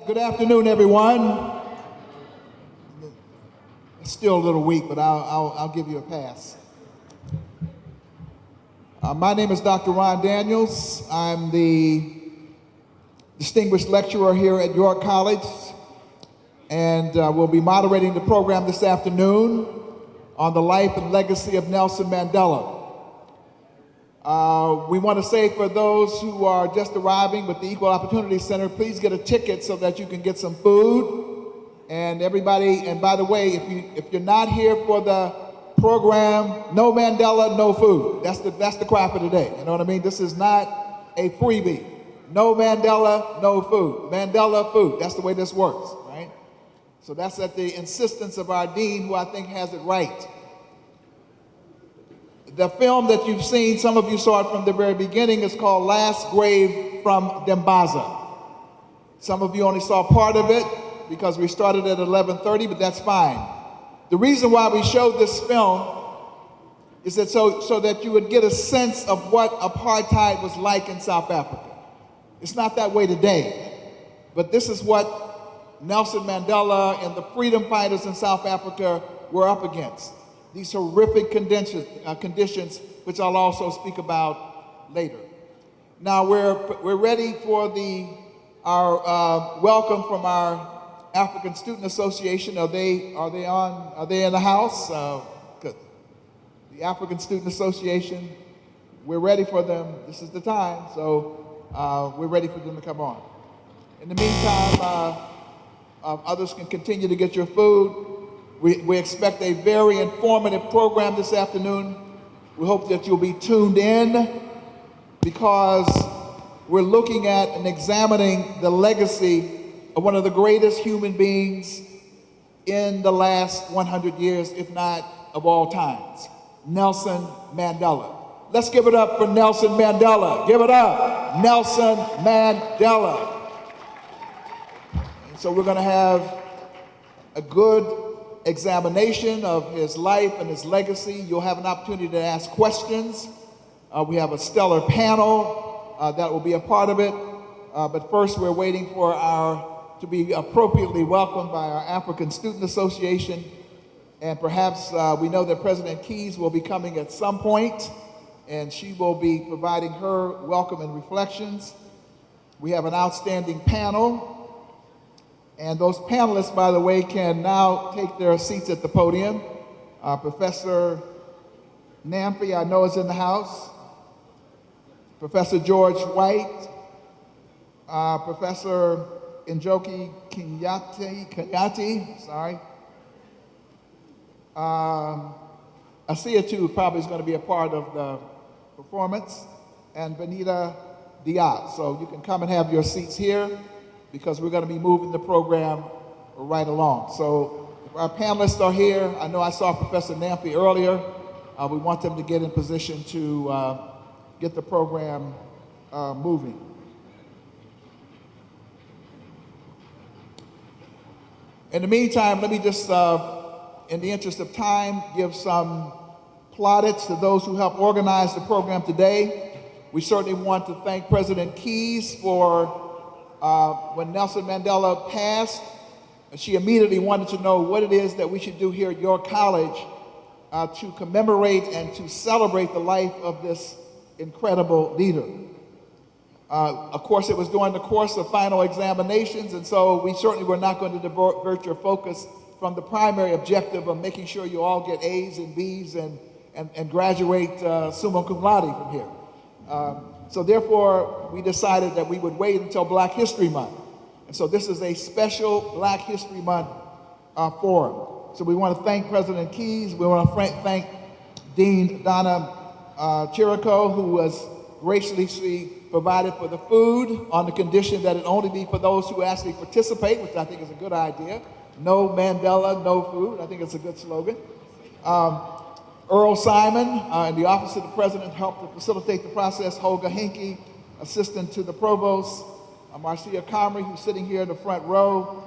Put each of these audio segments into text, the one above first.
Good afternoon, everyone. It's still a little weak, but I'll give you a pass. My name is Dr. Ron Daniels. I'm the distinguished lecturer here at York College, and we'll be moderating the program this afternoon on the life and legacy of Nelson Mandela. We want to say for those who are just arriving with the Equal Opportunity Center, please get a ticket so that you can get some food. And everybody, and by the way, if you're not here for the program, no Mandela, no food. That's the crap of the day. You know what I mean? This is not a freebie. No Mandela, no food. Mandela, food. That's the way this works, right? So that's at the insistence of our dean, who I think has it right. The film that you've seen, some of you saw it from the very beginning, is called Last Grave from Dimbaza. Some of you only saw part of it because we started at 11:30, but that's fine. The reason why we showed this film is that so that you would get a sense of what apartheid was like in South Africa. It's not that way today, but this is what Nelson Mandela and the freedom fighters in South Africa were up against. These horrific conditions, which I'll also speak about later. Now we're ready for our welcome from our African Student Association. Are they in the house? Good. The African Student Association, we're ready for them. This is the time, so we're ready for them to come on. In the meantime, others can continue to get your food. We expect a very informative program this afternoon. We hope that you'll be tuned in because we're looking at and examining the legacy of one of the greatest human beings in the last 100 years, if not of all times, Nelson Mandela. Let's give it up for Nelson Mandela. Give it up, Nelson Mandela. And so we're going to have a good examination of his life and his legacy. You'll have an opportunity to ask questions. We have a stellar panel that will be a part of it. But first, we're waiting for to be appropriately welcomed by our African Student Association. And perhaps we know that President Keys will be coming at some point, and she will be providing her welcome and reflections. We have an outstanding panel. And those panelists, by the way, can now take their seats at the podium. Professor Namphy, I know, is in the house. Professor George White, Professor Njoki Kinyatti, sorry. Assietou probably is going to be a part of the performance, and Bineta, Diop. So you can come and have your seats here, because we're going to be moving the program right along. So if our panelists are here, I know I saw Professor Namphy earlier. We want them to get in position to get the program moving. In the meantime, let me just, in the interest of time, give some plaudits to those who helped organize the program today. We certainly want to thank President Keys for when Nelson Mandela passed, she immediately wanted to know what it is that we should do here at York College to commemorate and to celebrate the life of this incredible leader. Of course, it was during the course of final examinations, and so we certainly were not going to divert your focus from the primary objective of making sure you all get A's and B's and graduate summa cum laude from here. So therefore, we decided that we would wait until Black History Month. And so this is a special Black History Month forum. So we want to thank President Keys. We want to thank Dean Donna Chirico, who was graciously provided for the food on the condition that it only be for those who actually participate, which I think is a good idea. No Mandela, no food. I think it's a good slogan. Earl Simon in the Office of the President helped to facilitate the process. Holga Hinkie, Assistant to the Provost. Marcia Comrie, who's sitting here in the front row.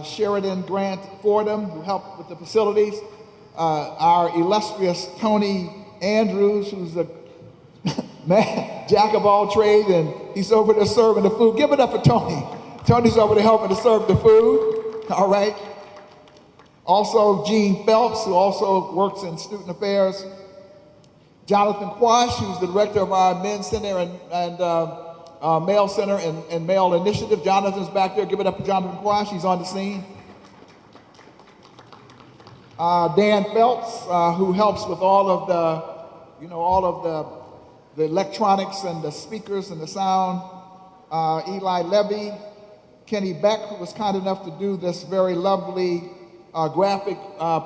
Sheridan Grant Fordham, who helped with the facilities. Our illustrious Tony Andrews, who's a man, jack of all trades, and he's over there serving the food. Give it up for Tony. Tony's over there helping to serve the food. All right. Also, Gene Phelps, who also works in student affairs. Jonathan Quash, who's the director of our Men's Center and Male Center and Male Initiative. Jonathan's back there. Give it up for Jonathan Quash. He's on the scene. Dan Phelps, who helps with all of the electronics and the speakers and the sound. Eli Levy, Kenny Beck, who was kind enough to do this very lovely graphic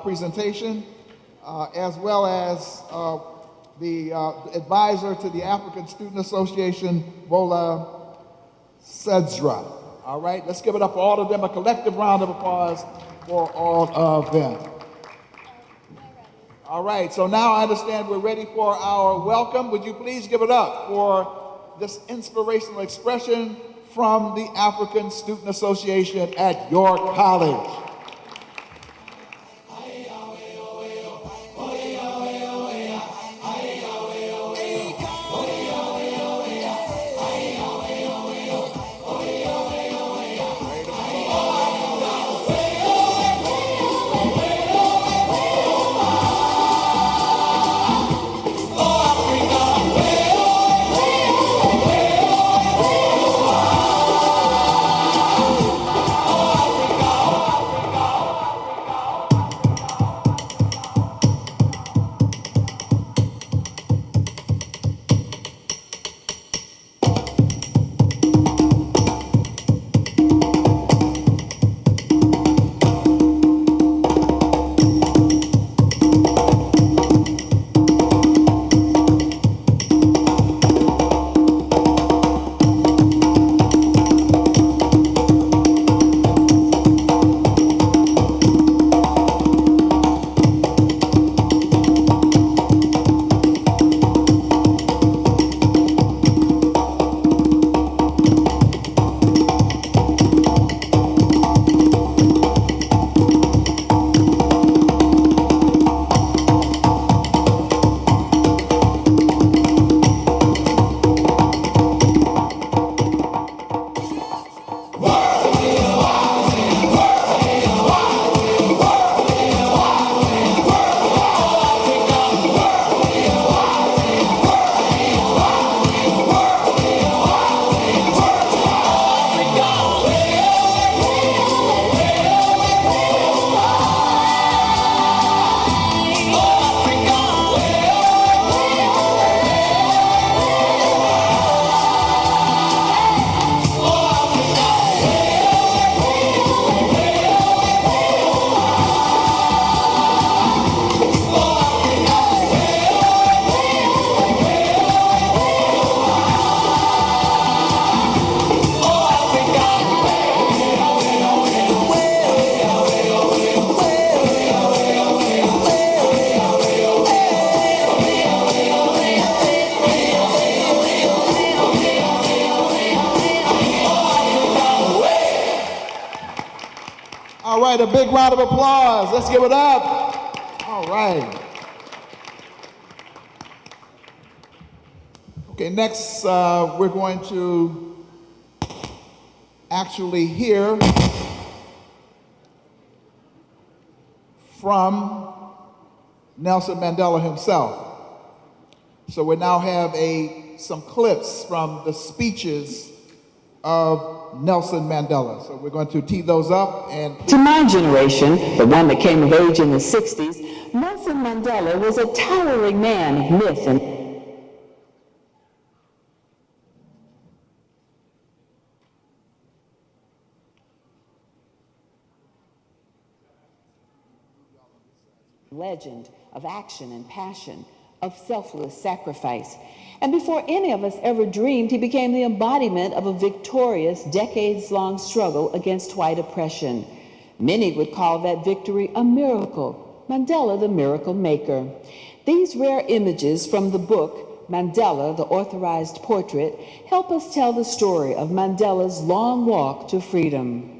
presentation, as well as the advisor to the African Student Association, Bola Sedzra. All right, let's give it up for all of them. A collective round of applause for all of them. All right, so now I understand we're ready for our welcome. Would you please give it up for this inspirational expression from the African Student Association at York College. A big round of applause. Let's give it up. All right. Okay, next we're going to actually hear from Nelson Mandela himself. So we now have some clips from the speeches of Nelson Mandela. So we're going to tee those up. And to my generation, the one that came of age in the 60s, Nelson Mandela was a towering man of myth and legend of action and passion, of selfless sacrifice. And before any of us ever dreamed, he became the embodiment of a victorious, decades-long struggle against white oppression. Many would call that victory a miracle. Mandela, the miracle maker. These rare images from the book, Mandela, the Authorized Portrait, help us tell the story of Mandela's long walk to freedom.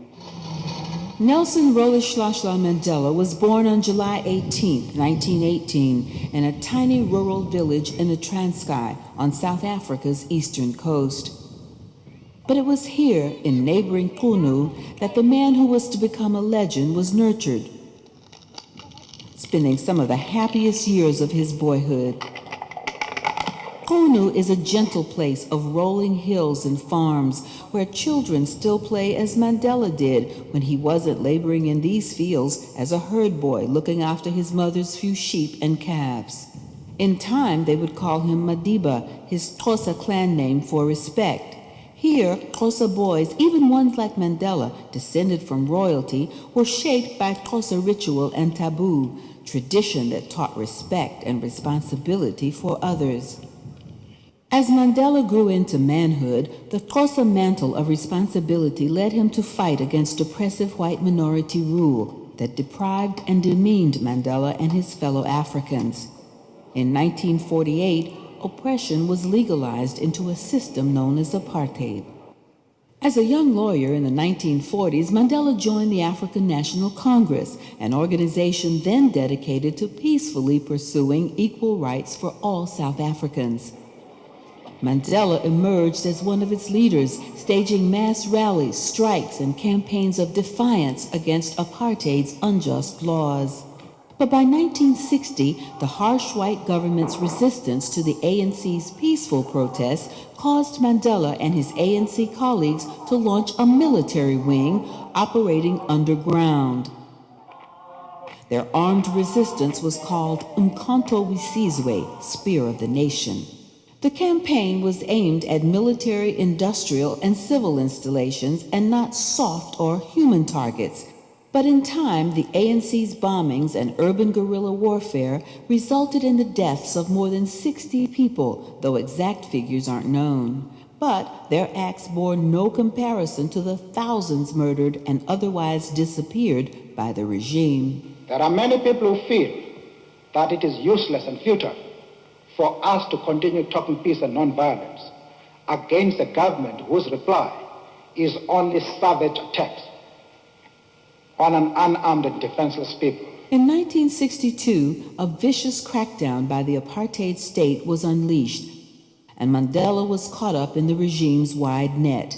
Nelson Rolihlahla Mandela was born on July 18, 1918, in a tiny rural village in the Transkei on South Africa's eastern coast. But it was here, in neighboring Kunu, that the man who was to become a legend was nurtured, spending some of the happiest years of his boyhood. Kunu is a gentle place of rolling hills and farms where children still play as Mandela did when he wasn't laboring in these fields as a herd boy looking after his mother's few sheep and calves. In time, they would call him Madiba, his Xhosa clan name for respect. Here, Xhosa boys, even ones like Mandela, descended from royalty, were shaped by Xhosa ritual and taboo, tradition that taught respect and responsibility for others. As Mandela grew into manhood, the Xhosa mantle of responsibility led him to fight against oppressive white minority rule that deprived and demeaned Mandela and his fellow Africans. In 1948, oppression was legalized into a system known as apartheid. As a young lawyer in the 1940s, Mandela joined the African National Congress, an organization then dedicated to peacefully pursuing equal rights for all South Africans. Mandela emerged as one of its leaders, staging mass rallies, strikes, and campaigns of defiance against apartheid's unjust laws. But by 1960, the harsh white government's resistance to the ANC's peaceful protests caused Mandela and his ANC colleagues to launch a military wing operating underground. Their armed resistance was called Umkhonto weSizwe, Spear of the Nation. The campaign was aimed at military, industrial, and civil installations and not soft or human targets. But in time, the ANC's bombings and urban guerrilla warfare resulted in the deaths of more than 60 people, though exact figures aren't known. But their acts bore no comparison to the thousands murdered and otherwise disappeared by the regime. There are many people who feel that it is useless and futile for us to continue talking peace and non-violence against a government whose reply is only savage attacks on an unarmed and defenseless people. In 1962, a vicious crackdown by the apartheid state was unleashed, and Mandela was caught up in the regime's wide net.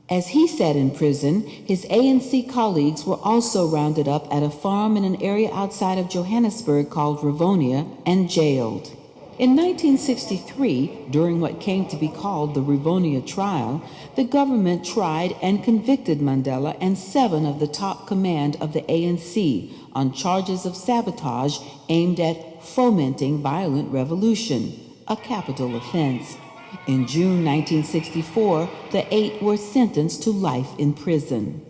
As he sat in prison, his ANC colleagues were also rounded up at a farm in an area outside of Johannesburg called Rivonia and jailed. In 1963, during what came to be called the Rivonia trial, the government tried and convicted Mandela and 7 of the top command of the ANC on charges of sabotage aimed at fomenting violent revolution, a capital offense. In June 1964, the 8 were sentenced to life in prison.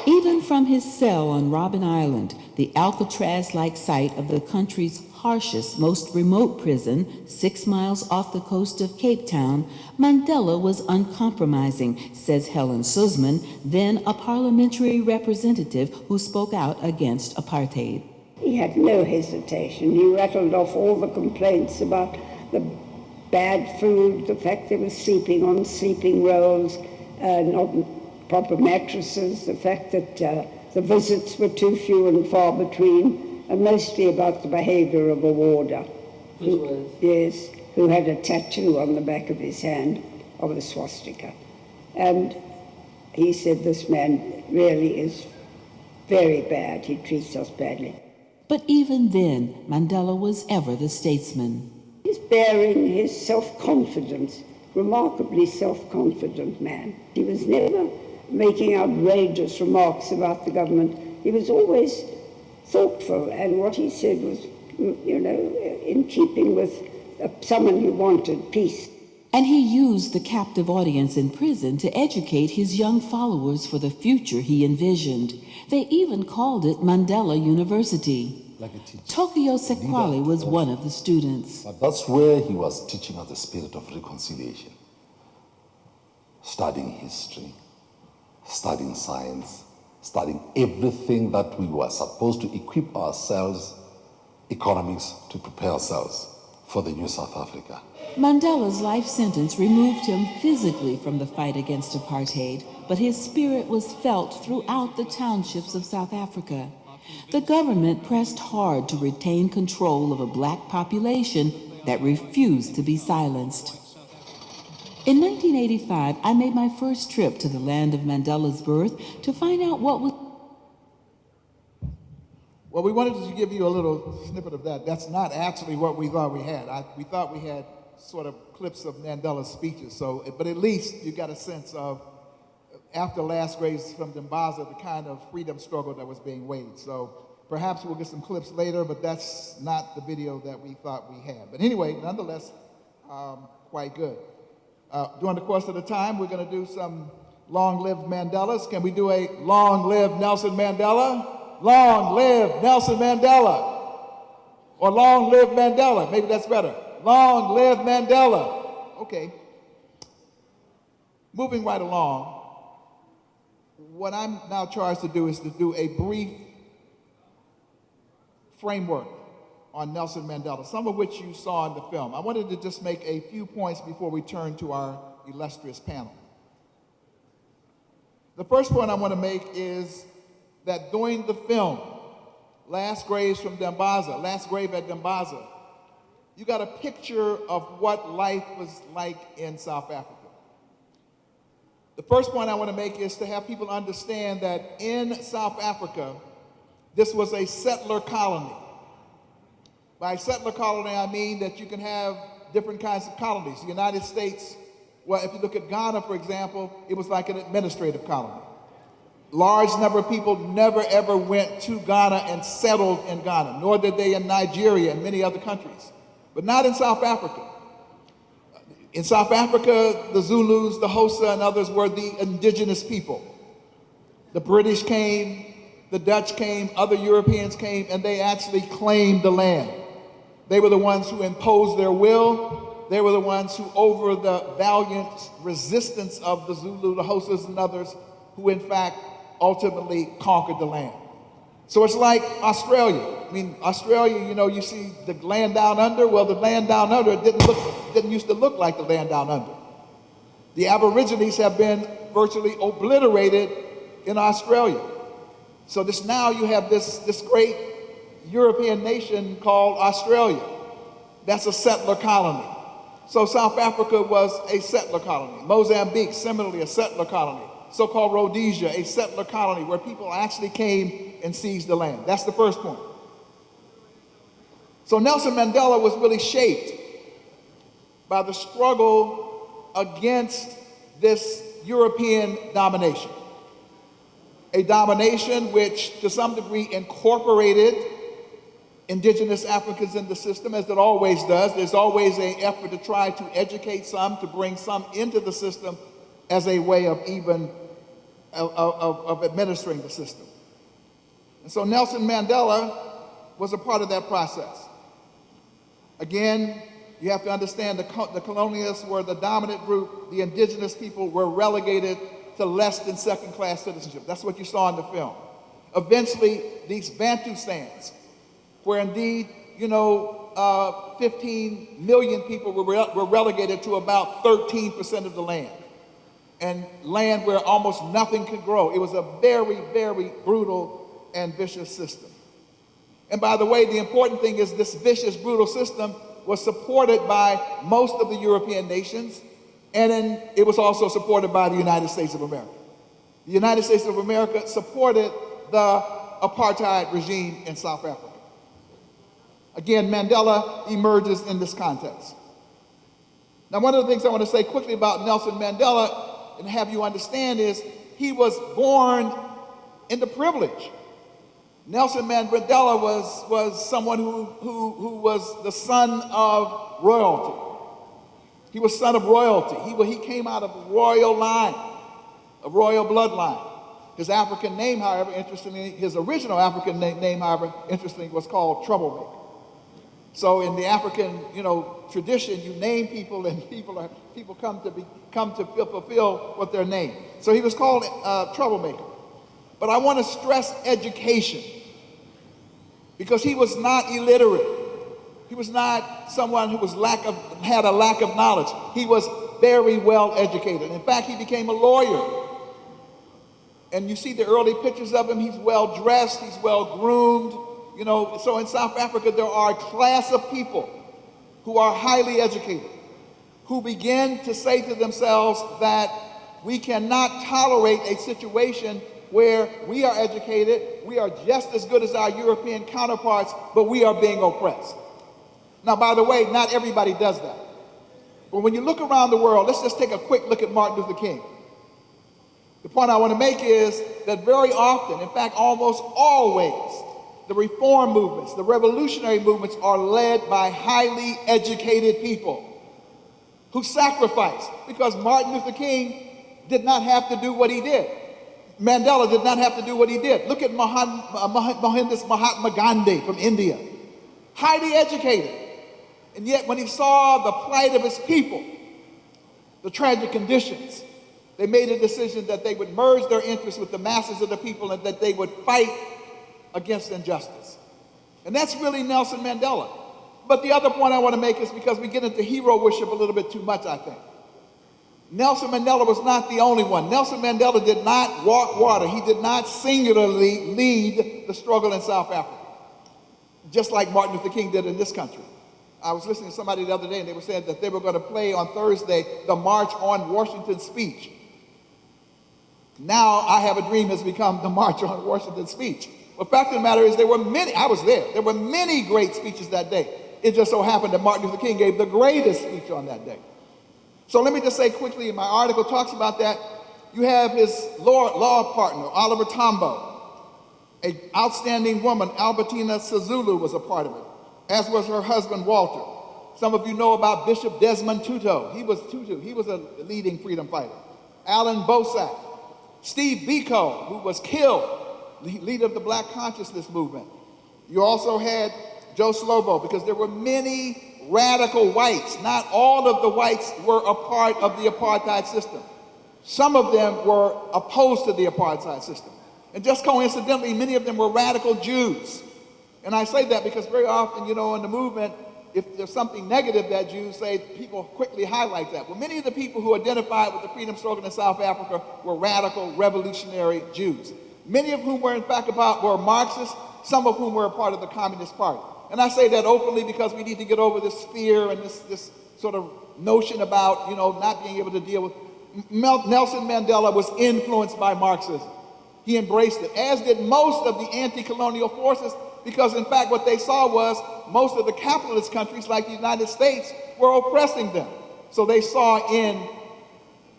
Even from his cell on Robben Island, the Alcatraz-like site of the country's harshest, most remote prison, 6 miles off the coast of Cape Town, Mandela was uncompromising, says Helen Suzman, then a parliamentary representative who spoke out against apartheid. He had no hesitation. He rattled off all the complaints about the bad food, the fact they were sleeping on sleeping rolls, not proper mattresses, the fact that the visits were too few and far between, and mostly about the behavior of a warder. Who had a tattoo on the back of his hand of a swastika. And he said, this man really is very bad. He treats us badly. But even then, Mandela was ever the statesman. He's bearing his self-confidence, remarkably self-confident man. He was never making outrageous remarks about the government. He was always thoughtful, and what he said was, in keeping with someone who wanted peace. And he used the captive audience in prison to educate his young followers for the future he envisioned. They even called it Mandela University. Like a teacher. Tokyo Sekwale was one of the students. But that's where he was teaching us the spirit of reconciliation. Studying history, studying science, studying everything that we were supposed to equip ourselves, economics, to prepare ourselves for the new South Africa. Mandela's life sentence removed him physically from the fight against apartheid, but his spirit was felt throughout the townships of South Africa. The government pressed hard to retain control of a black population that refused to be silenced. In 1985, I made my first trip to the land of Mandela's birth to find out what was... Well, we wanted to give you a little snippet of that. That's not actually what we thought we had. We thought we had sort of clips of Mandela's speeches. But at least you got a sense of, after last graves from Dimbaza, the kind of freedom struggle that was being waged. So perhaps we'll get some clips later, but that's not the video that we thought we had. But anyway, nonetheless, quite good. During the course of the time, we're going to do some long-lived Mandelas. Can we do a long-live Nelson Mandela? Long live Nelson Mandela. Or long live Mandela. Maybe that's better. Long live Mandela. Okay. Moving right along, what I'm now charged to do is to do a brief framework on Nelson Mandela, some of which you saw in the film. I wanted to just make a few points before we turn to our illustrious panel. The first point I want to make is that during the film, Last Graves from Dimbaza, Last Grave at Dimbaza, you got a picture of what life was like in South Africa. The first point I want to make is to have people understand that in South Africa, this was a settler colony. By settler colony, I mean that you can have different kinds of colonies. The United States, well, if you look at Ghana, for example, it was like an administrative colony. Large number of people never ever went to Ghana and settled in Ghana, nor did they in Nigeria and many other countries, but not in South Africa. In South Africa, the Zulus, the Xhosa, and others were the indigenous people. The British came, the Dutch came, other Europeans came, and they actually claimed the land. They were the ones who imposed their will. They were the ones who, over the valiant resistance of the Zulu, the Xhosas, and others, who in fact ultimately conquered the land. So it's like Australia. I mean, Australia, you know, you see the land down under. Well, the land down under didn't used to look like the land down under. The Aborigines have been virtually obliterated in Australia. So now you have this great European nation called Australia. That's a settler colony. So South Africa was a settler colony. Mozambique, similarly, a settler colony. So-called Rhodesia, a settler colony where people actually came and seized the land. That's the first point. So Nelson Mandela was really shaped by the struggle against this European domination. A domination which, to some degree, incorporated indigenous Africans in the system, as it always does. There's always an effort to try to educate some, to bring some into the system as a way of even of administering the system. And so Nelson Mandela was a part of that process. Again, you have to understand the colonialists were the dominant group. The indigenous people were relegated to less than second-class citizenship. That's what you saw in the film. Eventually, these Bantustans, where indeed, 15 million people were relegated to about 13% of the land, and land where almost nothing could grow. It was a very, very brutal and vicious system. And by the way, the important thing is this vicious, brutal system was supported by most of the European nations, and then it was also supported by the United States of America. The United States of America supported the apartheid regime in South Africa. Again, Mandela emerges in this context. Now, one of the things I want to say quickly about Nelson Mandela and have you understand is he was born into privilege. Nelson Mandela was someone who was the son of royalty. He was son of royalty. He came out of a royal line, a royal bloodline. His African name, however, interestingly, his original African name, however, interestingly, was called Troublemaker. So in the African, tradition, you name people, and people come to fulfill what they're named. So he was called Troublemaker. But I want to stress education, because he was not illiterate. He was not someone who had a lack of knowledge. He was very well educated. In fact, he became a lawyer. And you see the early pictures of him. He's well dressed. He's well groomed. So in South Africa, there are a class of people who are highly educated. who begin to say to themselves that we cannot tolerate a situation where we are educated, we are just as good as our European counterparts, but we are being oppressed. Now, by the way, not everybody does that. But when you look around the world, let's just take a quick look at Martin Luther King. The point I want to make is that very often, in fact, almost always, the reform movements, the revolutionary movements are led by highly educated people who sacrificed, because Martin Luther King did not have to do what he did. Mandela did not have to do what he did. Look at Mahatma Gandhi from India. Highly educated. And yet when he saw the plight of his people, the tragic conditions, they made a decision that they would merge their interests with the masses of the people and that they would fight against injustice. And that's really Nelson Mandela. But the other point I want to make is because we get into hero worship a little bit too much, I think. Nelson Mandela was not the only one. Nelson Mandela did not walk water. He did not singularly lead the struggle in South Africa, just like Martin Luther King did in this country. I was listening to somebody the other day, and they were saying that they were going to play on Thursday the March on Washington speech. Now, I Have a Dream has become the March on Washington speech. The fact of the matter is there were many, I was there were many great speeches that day. It just so happened that Martin Luther King gave the greatest speech on that day. So let me just say quickly, my article talks about that. You have his law partner, Oliver Tambo, an outstanding woman, Albertina Sisulu, was a part of it, as was her husband, Walter. Some of you know about Bishop Desmond Tutu. He was a leading freedom fighter. Alan Bosak, Steve Biko, who was killed, leader of the Black Consciousness Movement. You also had Joe Slovo, because there were many radical whites. Not all of the whites were a part of the apartheid system. Some of them were opposed to the apartheid system. And just coincidentally, many of them were radical Jews. And I say that because very often, in the movement, if there's something negative that Jews say, people quickly highlight that. Well, many of the people who identified with the freedom struggle in South Africa were radical, revolutionary Jews. Many of whom were, in fact, were Marxists, some of whom were a part of the Communist Party. And I say that openly because we need to get over this fear and this sort of notion about, not being able to deal with. Nelson Mandela was influenced by Marxism. He embraced it, as did most of the anti-colonial forces, because in fact what they saw was most of the capitalist countries like the United States were oppressing them. So they saw in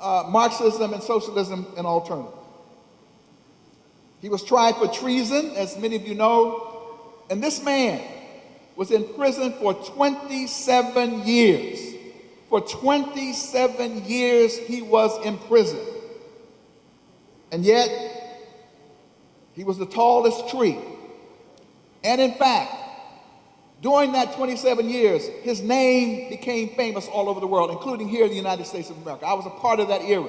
Marxism and socialism an alternative. He was tried for treason, as many of you know, and this man was in prison for 27 years. For 27 years he was in prison. And yet, he was the tallest tree. And in fact, during that 27 years, his name became famous all over the world, including here in the United States of America. I was a part of that era.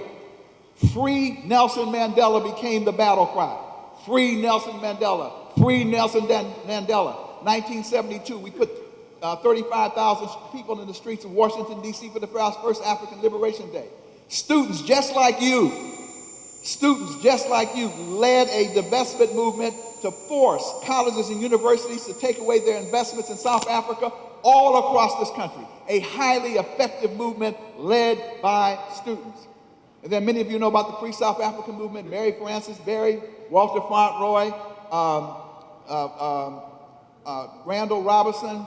Free Nelson Mandela became the battle cry. Free Nelson Mandela. Free Nelson Mandela. 1972, we put 35,000 people in the streets of Washington, D.C. for the first African Liberation Day. Students just like you led a divestment movement to force colleges and universities to take away their investments in South Africa all across this country. A highly effective movement led by students. And then many of you know about the Free South African movement, Mary Frances Berry, Walter Fauntleroy, Randall Robinson,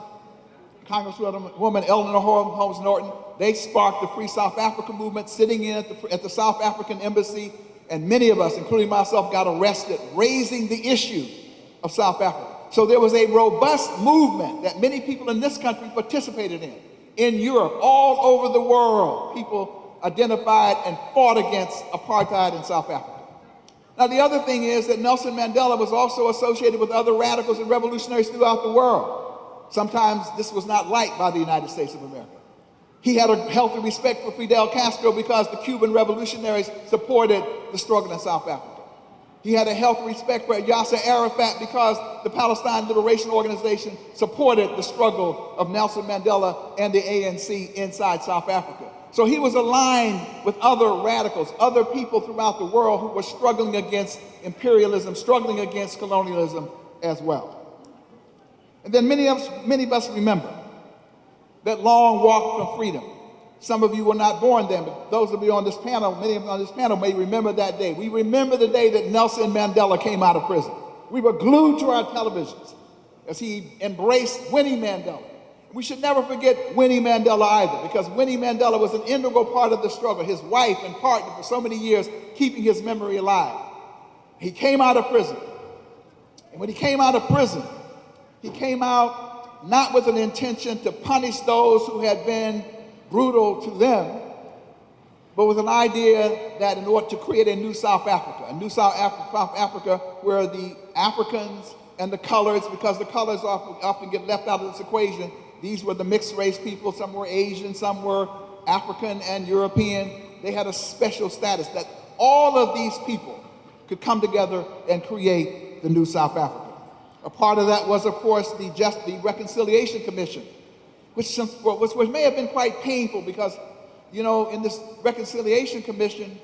Congresswoman Eleanor Holmes Norton. They sparked the Free South African movement, sitting in at the South African embassy, and many of us, including myself, got arrested, raising the issue of South Africa. So there was a robust movement that many people in this country participated in Europe, all over the world. People identified and fought against apartheid in South Africa. Now, the other thing is that Nelson Mandela was also associated with other radicals and revolutionaries throughout the world. Sometimes this was not liked by the United States of America. He had a healthy respect for Fidel Castro because the Cuban revolutionaries supported the struggle in South Africa. He had a healthy respect for Yasser Arafat because the Palestine Liberation Organization supported the struggle of Nelson Mandela and the ANC inside South Africa. So he was aligned with other radicals, other people throughout the world who were struggling against imperialism, struggling against colonialism as well. And then many of us remember that long walk from freedom. Some of you were not born then, but those of you on this panel, many of you on this panel may remember that day. We remember the day that Nelson Mandela came out of prison. We were glued to our televisions as he embraced Winnie Mandela. We should never forget Winnie Mandela either, because Winnie Mandela was an integral part of the struggle, his wife and partner for so many years, keeping his memory alive. He came out of prison. And when he came out of prison, he came out not with an intention to punish those who had been brutal to them, but with an idea that in order to create a new South Africa where the Africans and the colors, because the colors often get left out of this equation, these were the mixed race people, some were Asian, some were African and European. They had a special status that all of these people could come together and create the new South Africa. A part of that was, of course, the Reconciliation Commission, which may have been quite painful because, you know, in this Reconciliation Commission,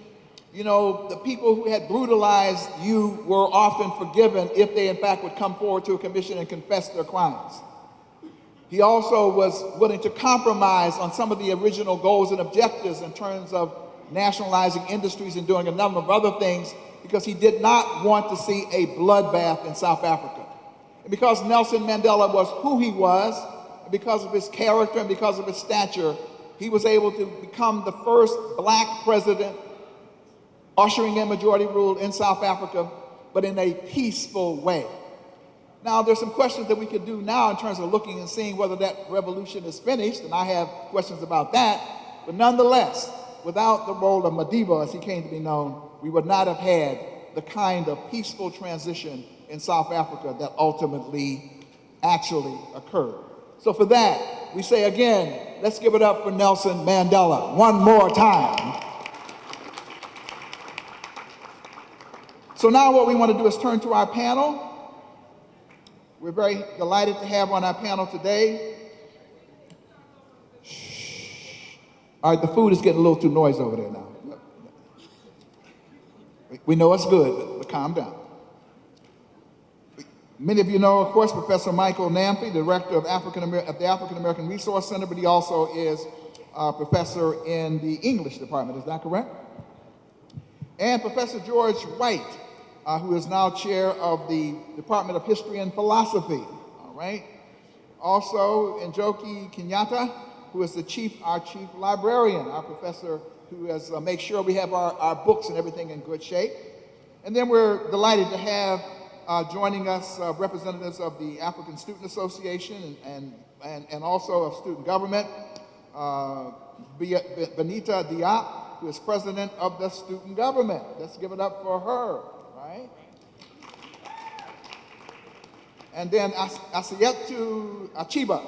you know, the people who had brutalized you were often forgiven if they, in fact, would come forward to a commission and confess their crimes. He also was willing to compromise on some of the original goals and objectives in terms of nationalizing industries and doing a number of other things because he did not want to see a bloodbath in South Africa. And because Nelson Mandela was who he was, and because of his character and because of his stature, he was able to become the first black president ushering in majority rule in South Africa, but in a peaceful way. Now, there's some questions that we could do now in terms of looking and seeing whether that revolution is finished, and I have questions about that. But nonetheless, without the role of Madiba, as he came to be known, we would not have had the kind of peaceful transition in South Africa that ultimately actually occurred. So for that, we say again, let's give it up for Nelson Mandela one more time. So now what we want to do is turn to our panel. We're very delighted to have on our panel today. All right, the food is getting a little too noisy over there now. We know it's good, but calm down. Many of you know, of course, Professor Mychel Namphy, Director of the African American Resource Center, but he also is a professor in the English department, is that correct? And Professor George White, who is now chair of the Department of History and Philosophy, all right? Also, Njoki Kinyatti, who is our chief librarian, our professor who has made sure we have our books and everything in good shape. And then we're delighted to have joining us representatives of the African Student Association and also of student government, Bineta Diop, who is president of the student government. Let's give it up for her, right? And then Assietou Atchiba,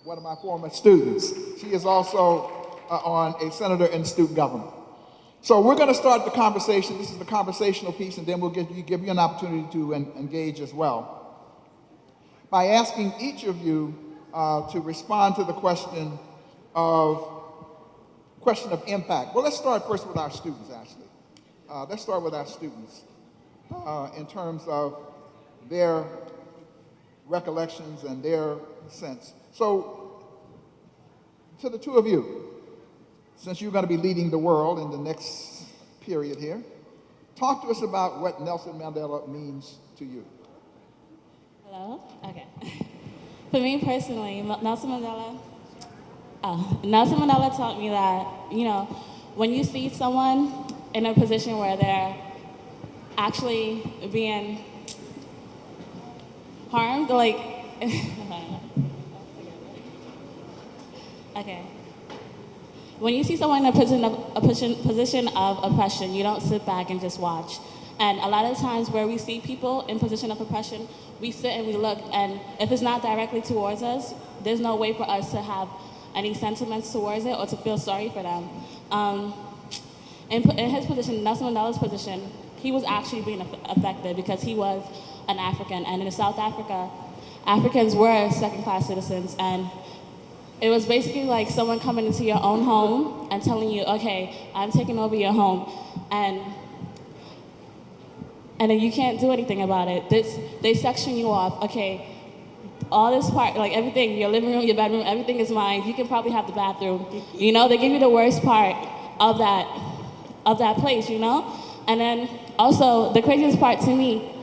one of my former students. She is also a senator in student government. So we're going to start the conversation. This is the conversational piece, and then we'll give you an opportunity to engage as well by asking each of you to respond to the question of impact. Well, let's start first with our students, actually. Let's start with our students in terms of their recollections and their sense. So, to the two of you, since you're going to be leading the world in the next period here, talk to us about what Nelson Mandela means to you. Hello? Okay. For me personally, Nelson Mandela taught me that, you know, when you see someone in a position where they're actually being harmed, like, okay. When you see someone in a position of oppression, you don't sit back and just watch. And a lot of times where we see people in position of oppression, we sit and we look, and if it's not directly towards us, there's no way for us to have any sentiments towards it or to feel sorry for them. In his position, Nelson Mandela's position, he was actually being affected because he was an African, and in South Africa, Africans were second-class citizens, and it was basically like someone coming into your own home and telling you, okay, I'm taking over your home, and then you can't do anything about it. They section you off. Okay, all this part, like everything, your living room, your bedroom, everything is mine. You can probably have the bathroom. You know, they give you the worst part of that place, you know? And then also, the craziest part to me,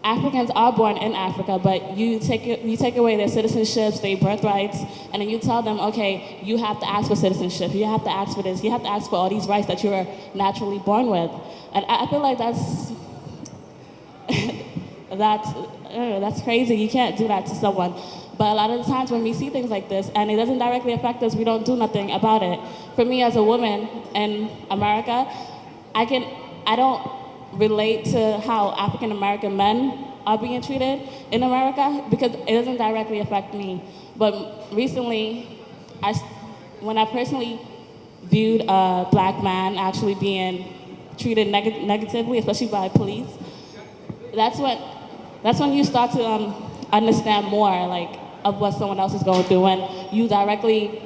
Africans are born in Africa, but you take away their citizenships, their birthrights, and then you tell them, okay, you have to ask for citizenship, you have to ask for this, you have to ask for all these rights that you are naturally born with. And I feel like that's that's crazy. You can't do that to someone. But a lot of the times when we see things like this and it doesn't directly affect us, we don't do nothing about it. For me as a woman in America, I don't relate to how African American men are being treated in America because it doesn't directly affect me. But recently, when I personally viewed a black man actually being treated negatively, especially by police, that's when you start to understand more like of what someone else is going through when you directly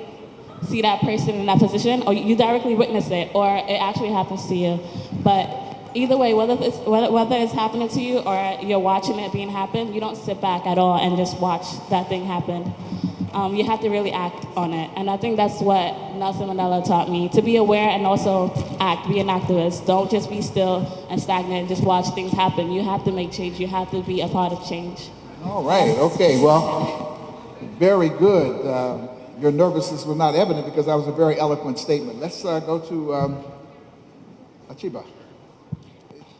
see that person in that position, or you directly witness it, or it actually happens to you. But either way, whether it's happening to you or you're watching it being happen, you don't sit back at all and just watch that thing happen. You have to really act on it. And I think that's what Nelson Mandela taught me, to be aware and also act, be an activist. Don't just be still and stagnant and just watch things happen. You have to make change. You have to be a part of change. All right, okay, well, very good. Your nervousness was not evident because that was a very eloquent statement. Let's go to Atchiba.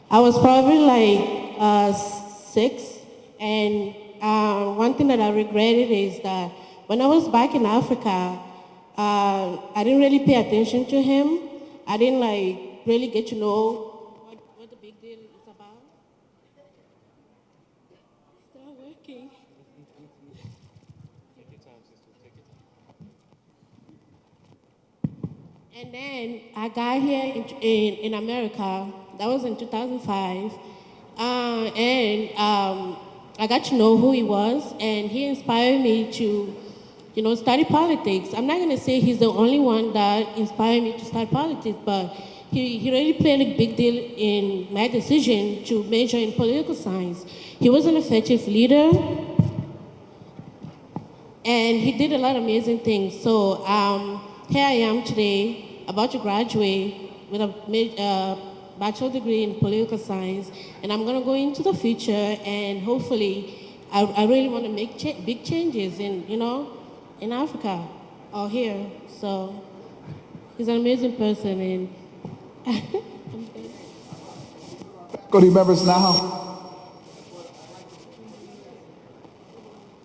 I was probably like 6, and one thing that I regretted is that when I was back in Africa, I didn't really pay attention to him. I didn't like really get to know what the big deal is about. It's not working. Take your time, sister. Take your time. And then I got here in America. That was in 2005. I got to know who he was, and he inspired me to, study politics. I'm not going to say he's the only one that inspired me to start politics, but he really played a big deal in my decision to major in political science. He was an effective leader, and he did a lot of amazing things. So here I am today, about to graduate with a bachelor degree in political science, and I'm going to go into the future, and hopefully I really want to make big changes in Africa or here. So he's an amazing person, and Faculty members now.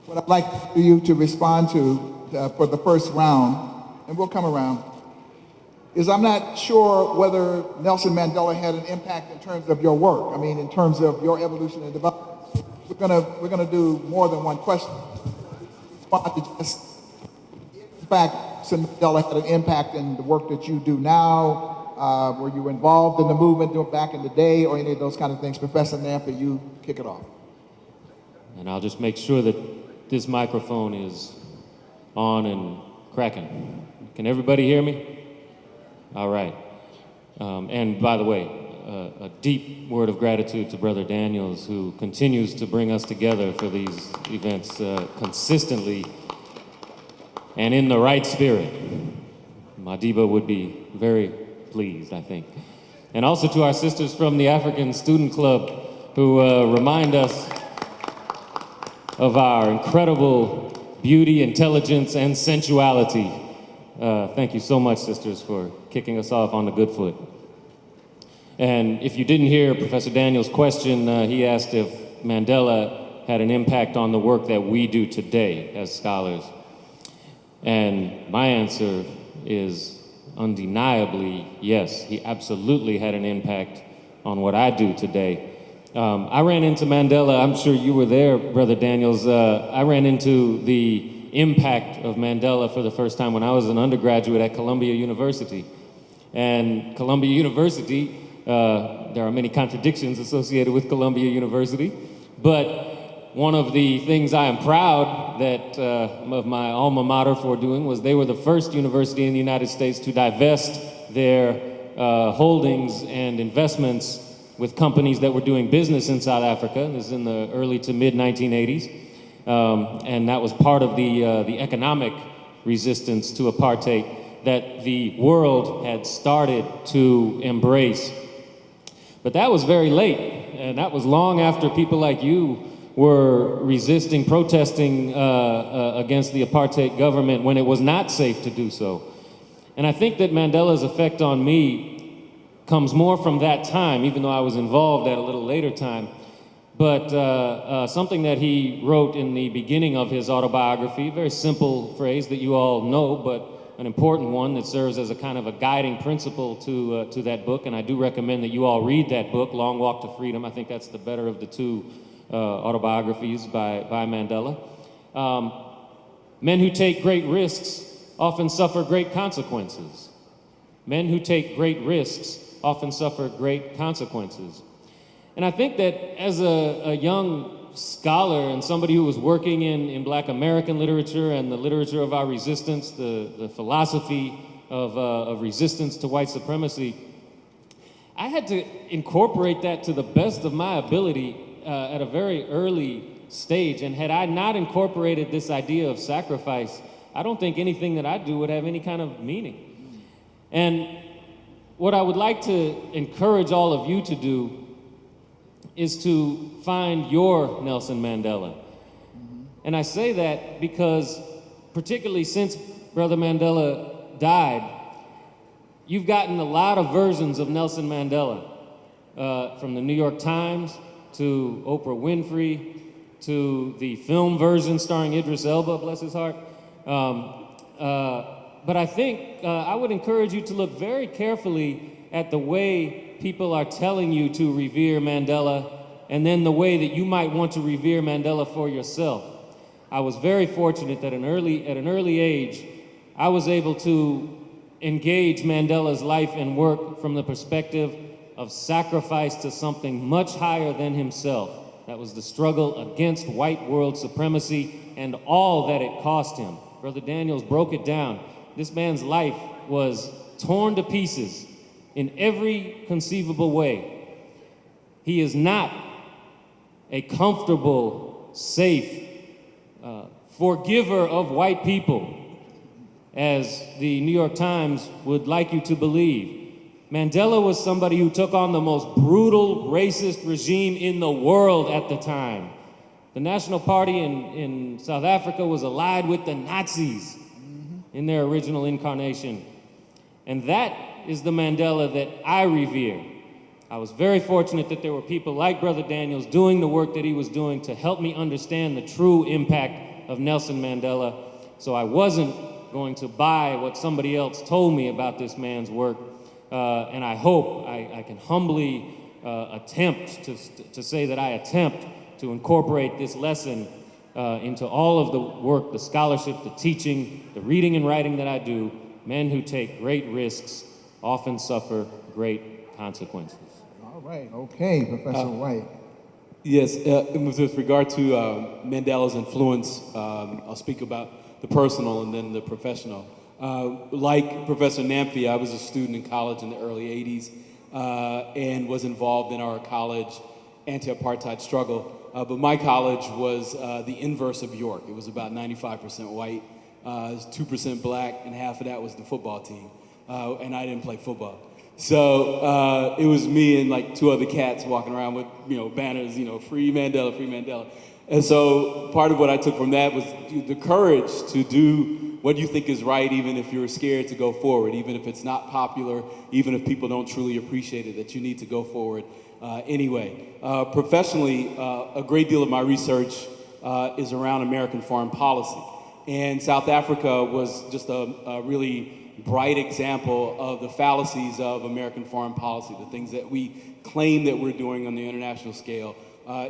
What I'd like for you to respond to for the first round, and we'll come around, is I'm not sure whether Nelson Mandela had an impact in terms of your work. I mean, in terms of your evolution and development. We're gonna do more than one question. Respond to just, in fact, Nelson Mandela had an impact in the work that you do now. Were you involved in the movement back in the day, or any of those kind of things? Professor Namphy, you kick it off. And I'll just make sure that this microphone is on and cracking. Can everybody hear me? All right. And by the way, a deep word of gratitude to Brother Daniels, who continues to bring us together for these events consistently and in the right spirit. Madiba would be very pleased, I think. And also to our sisters from the African Student Club, who remind us of our incredible beauty, intelligence, and sensuality. Thank you so much, sisters, for kicking us off on the good foot. And if you didn't hear Professor Daniels' question, he asked if Mandela had an impact on the work that we do today as scholars. And my answer is undeniably yes. He absolutely had an impact on what I do today. I ran into Mandela, I'm sure you were there, Brother Daniels. I ran into the impact of Mandela for the first time when I was an undergraduate at Columbia University. And Columbia University, there are many contradictions associated with Columbia University, but one of the things I am proud that of my alma mater for doing was they were the first university in the United States to divest their holdings and investments with companies that were doing business in South Africa. This is in the early to mid 1980s. And that was part of the economic resistance to apartheid that the world had started to embrace. But that was very late, and that was long after people like you were resisting, protesting against the apartheid government when it was not safe to do so. And I think that Mandela's effect on me comes more from that time, even though I was involved at a little later time. But something that he wrote in the beginning of his autobiography, a very simple phrase that you all know, but an important one that serves as a kind of a guiding principle to that book. And I do recommend that you all read that book, Long Walk to Freedom. I think that's the better of the two autobiographies by Mandela. Men who take great risks often suffer great consequences. Men who take great risks often suffer great consequences. And I think that as a young scholar and somebody who was working in Black American literature and the literature of our resistance, the philosophy of resistance to white supremacy, I had to incorporate that to the best of my ability at a very early stage. And had I not incorporated this idea of sacrifice, I don't think anything that I do would have any kind of meaning. And what I would like to encourage all of you to do is to find your Nelson Mandela. And I say that because, particularly since Brother Mandela died, you've gotten a lot of versions of Nelson Mandela, from the New York Times to Oprah Winfrey to the film version starring Idris Elba, bless his heart. But I think I would encourage you to look very carefully at the way people are telling you to revere Mandela, and then the way that you might want to revere Mandela for yourself. I was very fortunate that at an early age, I was able to engage Mandela's life and work from the perspective of sacrifice to something much higher than himself. That was the struggle against white world supremacy and all that it cost him. Brother Daniels broke it down. This man's life was torn to pieces in every conceivable way. He is not a comfortable, safe, forgiver of white people, as the New York Times would like you to believe. Mandela was somebody who took on the most brutal, racist regime in the world at the time. The National Party in South Africa was allied with the Nazis in their original incarnation. And that is the Mandela that I revere. I was very fortunate that there were people like Brother Daniels doing the work that he was doing to help me understand the true impact of Nelson Mandela. So I wasn't going to buy what somebody else told me about this man's work. And I hope I can humbly attempt to say that I attempt to incorporate this lesson into all of the work, the scholarship, the teaching, the reading and writing that I do. Men who take great risks often suffer great consequences. All right, okay, Professor White. Yes, with regard to Mandela's influence, I'll speak about the personal and then the professional. Like Professor Namphy, I was a student in college in the early 80s and was involved in our college anti-apartheid struggle. But my college was the inverse of York. It was about 95% white, 2% black, and half of that was the football team. And I didn't play football. So it was me and like two other cats walking around with, banners, free Mandela, free Mandela. And so part of what I took from that was the courage to do what you think is right, even if you're scared to go forward, even if it's not popular, even if people don't truly appreciate it, that you need to go forward anyway. Professionally, a great deal of my research is around American foreign policy. And South Africa was just a really bright example of the fallacies of American foreign policy, the things that we claim that we're doing on the international scale.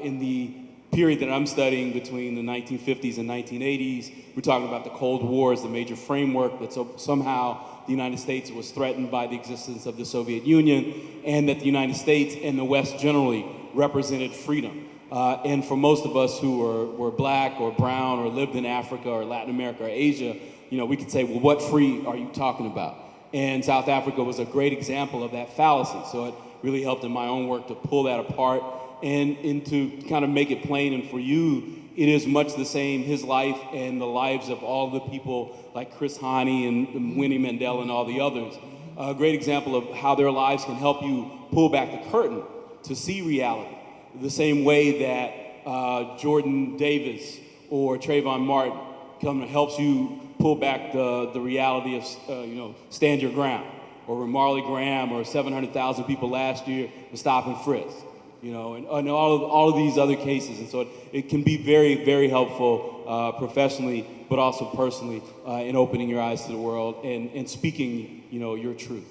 In the period that I'm studying between the 1950s and 1980s, we're talking about the Cold War as the major framework that somehow the United States was threatened by the existence of the Soviet Union, and that the United States and the West generally represented freedom. And for most of us who were black or brown or lived in Africa or Latin America or Asia, we could say, well, what free are you talking about? And South Africa was a great example of that fallacy. So it really helped in my own work to pull that apart and to kind of make it plain and for you it is much the same, his life and the lives of all the people like Chris Hani and Winnie Mandela and all the others. A great example of how their lives can help you pull back the curtain to see reality. The same way that Jordan Davis or Trayvon Martin helps you pull back the reality of, stand your ground. Or Marley Graham or 700,000 people last year for stop and frisk. And all of these other cases. And so it can be very, very helpful professionally, but also personally in opening your eyes to the world and speaking, your truth.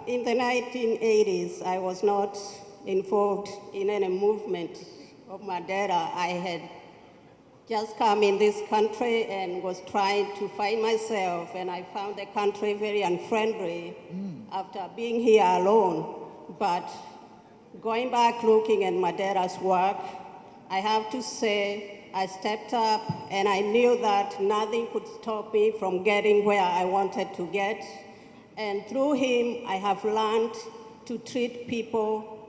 In the 1980s, I was not involved in any movement of Mandela. I had just come in this country and was trying to find myself, and I found the country very unfriendly after being here alone. But going back looking at Mandela's work, I have to say I stepped up and I knew that nothing could stop me from getting where I wanted to get. And through him, I have learned to treat people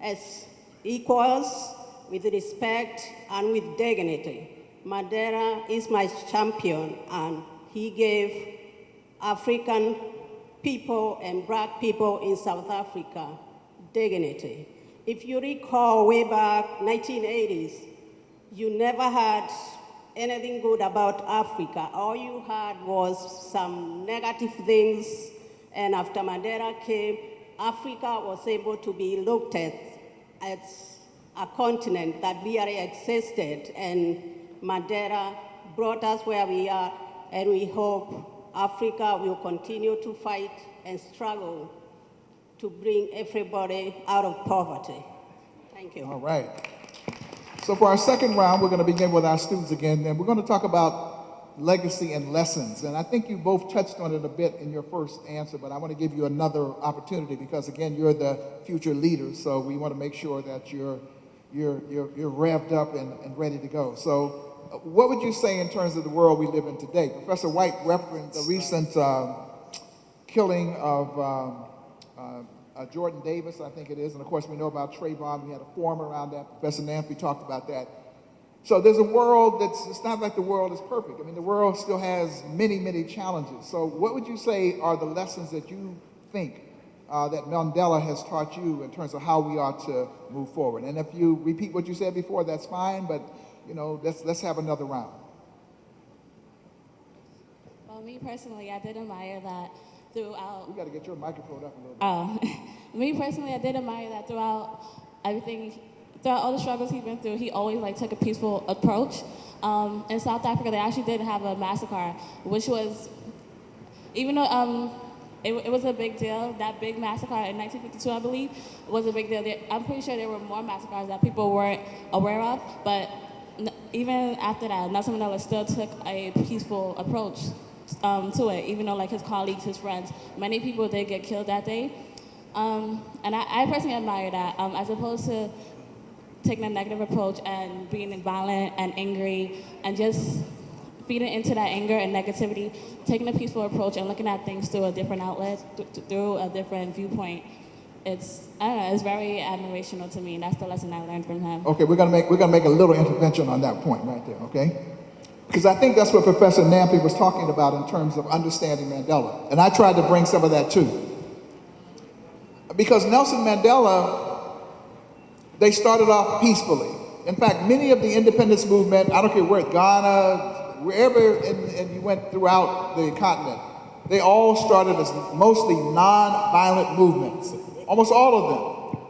as equals, with respect and with dignity. Mandela is my champion, and he gave African people and black people in South Africa dignity. If you recall way back 1980s, you never had anything good about Africa. All you had was some negative things, and after Mandela came, Africa was able to be looked at as a continent that really existed, and Mandela brought us where we are, and we hope Africa will continue to fight and struggle to bring everybody out of poverty. Thank you. All right. So for our second round, we're going to begin with our students again, and we're going to talk about legacy and lessons. And I think you both touched on it a bit in your first answer, but I want to give you another opportunity because, again, you're the future leaders, so we want to make sure that you're revved up and ready to go. So what would you say in terms of the world we live in today? Professor White referenced the recent killing of Jordan Davis, I think it is, and of course we know about Trayvon. We had a forum around that. Professor Namphy talked about that. So there's a world it's not like the world is perfect. I mean, the world still has many, many challenges. So what would you say are the lessons that you think that Mandela has taught you in terms of how we ought to move forward? And if you repeat what you said before, that's fine, but let's have another round. Well, me personally, I did admire that throughout. We got to get your microphone up a little bit. Me personally, I did admire that throughout everything, throughout all the struggles he's been through, he always took a peaceful approach. In South Africa, they actually did have a massacre, which was, even though it was a big deal, that big massacre in 1952, I believe, was a big deal. I'm pretty sure there were more massacres that people weren't aware of, but even after that, Nelson Mandela still took a peaceful approach to it, even though his colleagues, his friends, many people did get killed that day. And I personally admire that, as opposed to taking a negative approach and being violent and angry and just feeding into that anger and negativity, taking a peaceful approach and looking at things through a different outlet, through a different viewpoint. It's very admirational to me, and that's the lesson I learned from him. Okay, we're gonna make a little intervention on that point right there, okay? Because I think that's what Professor Namphy was talking about in terms of understanding Mandela. And I tried to bring some of that too. Because Nelson Mandela, they started off peacefully. In fact, many of the independence movement, I don't care where, Ghana, wherever and you went throughout the continent, they all started as mostly non-violent movements, almost all of them.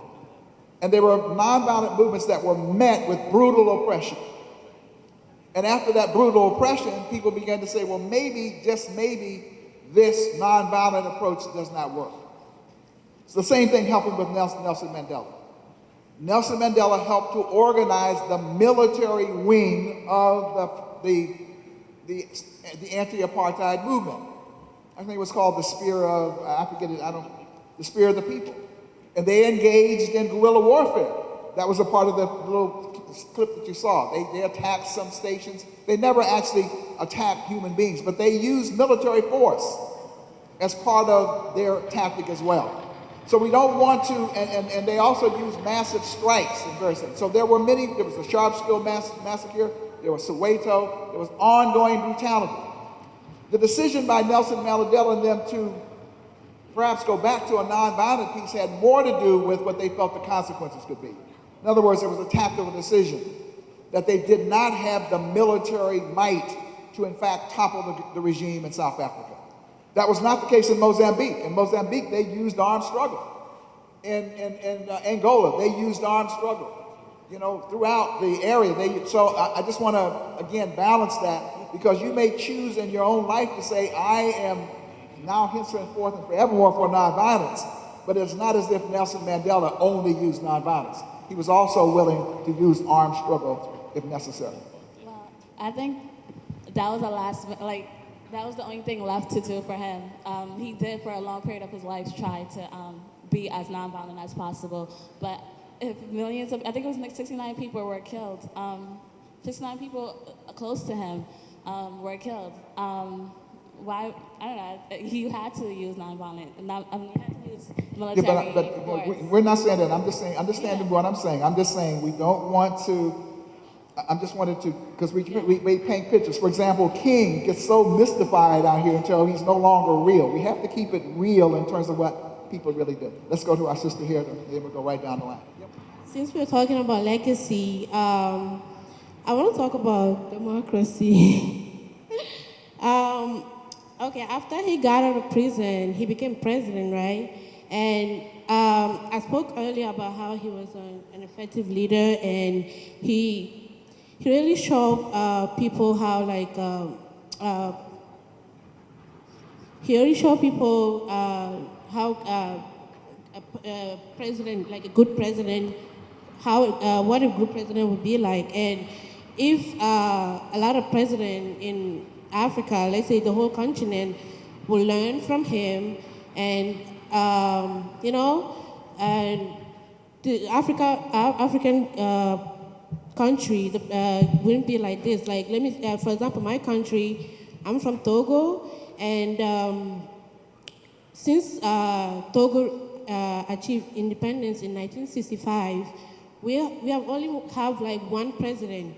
And they were non-violent movements that were met with brutal oppression. And after that brutal oppression, people began to say, well, maybe, just maybe, this nonviolent approach does not work. It's the same thing happened with Nelson Mandela. Nelson Mandela helped to organize the military wing of the anti-apartheid movement. I think it was called the Spear of, the Spear of the People. And they engaged in guerrilla warfare. That was a part of the little clip that you saw. They attacked some stations. They never actually attacked human beings, but they used military force as part of their tactic as well. So we don't want to, and they also use massive strikes in various things. So there were many, there was the Sharpsville massacre, there was Soweto, there was ongoing brutality. The decision by Nelson Mandela and them to perhaps go back to a nonviolent peace had more to do with what they felt the consequences could be. In other words, it was a tactical decision that they did not have the military might to in fact topple the regime in South Africa. That was not the case in Mozambique. In Mozambique, they used armed struggle. In Angola, they used armed struggle. You know, throughout the area. So I just want to, again, balance that, because you may choose in your own life to say, I am now henceforth and forevermore for nonviolence, but it's not as if Nelson Mandela only used nonviolence. He was also willing to use armed struggle if necessary. Well, I think that was that was the only thing left to do for him. He did, for a long period of his life, try to be as nonviolent as possible. But if millions of, I think it was like 69 people were killed. 69 people close to him were killed. Why? I don't know. He had to use nonviolent. He had to use military force. We're not saying that. I'm just saying, understanding what I'm saying. I'm just saying we don't want to. I'm just wanted to, because we paint pictures. For example, King gets so mystified out here until he's no longer real. We have to keep it real in terms of what people really did. Let's go to our sister here, and then we'll go right down the line. Yep. Since we're talking about legacy, I want to talk about democracy. Okay, after he got out of prison, he became president, right? And I spoke earlier about how he was an effective leader, and he really showed people how, like, he really showed people how a president, like a good president, how what a good president would be like. And if a lot of presidents in Africa, let's say the whole continent, will learn from him, and you know, and the African country wouldn't be like this. Like, let me, for example, my country, I'm from Togo, and since Togo achieved independence in 1965, we have only have like one president,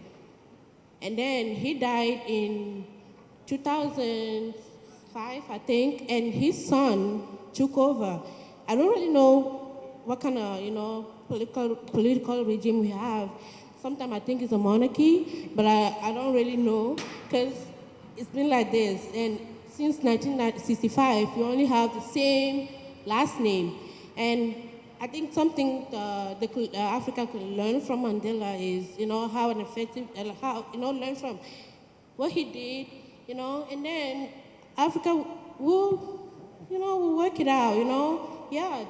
and then he died in 2005, I think, and his son took over. I don't really know what kind of, you know, political regime we have. Sometimes I think it's a monarchy, but I don't really know, because it's been like this. And since 1965, we only have the same last name. And I think something Africa could learn from Mandela is, you know, how an effective, how, you know, learn from what he did, you know, and then Africa will, you know, will work it out, you know, yeah.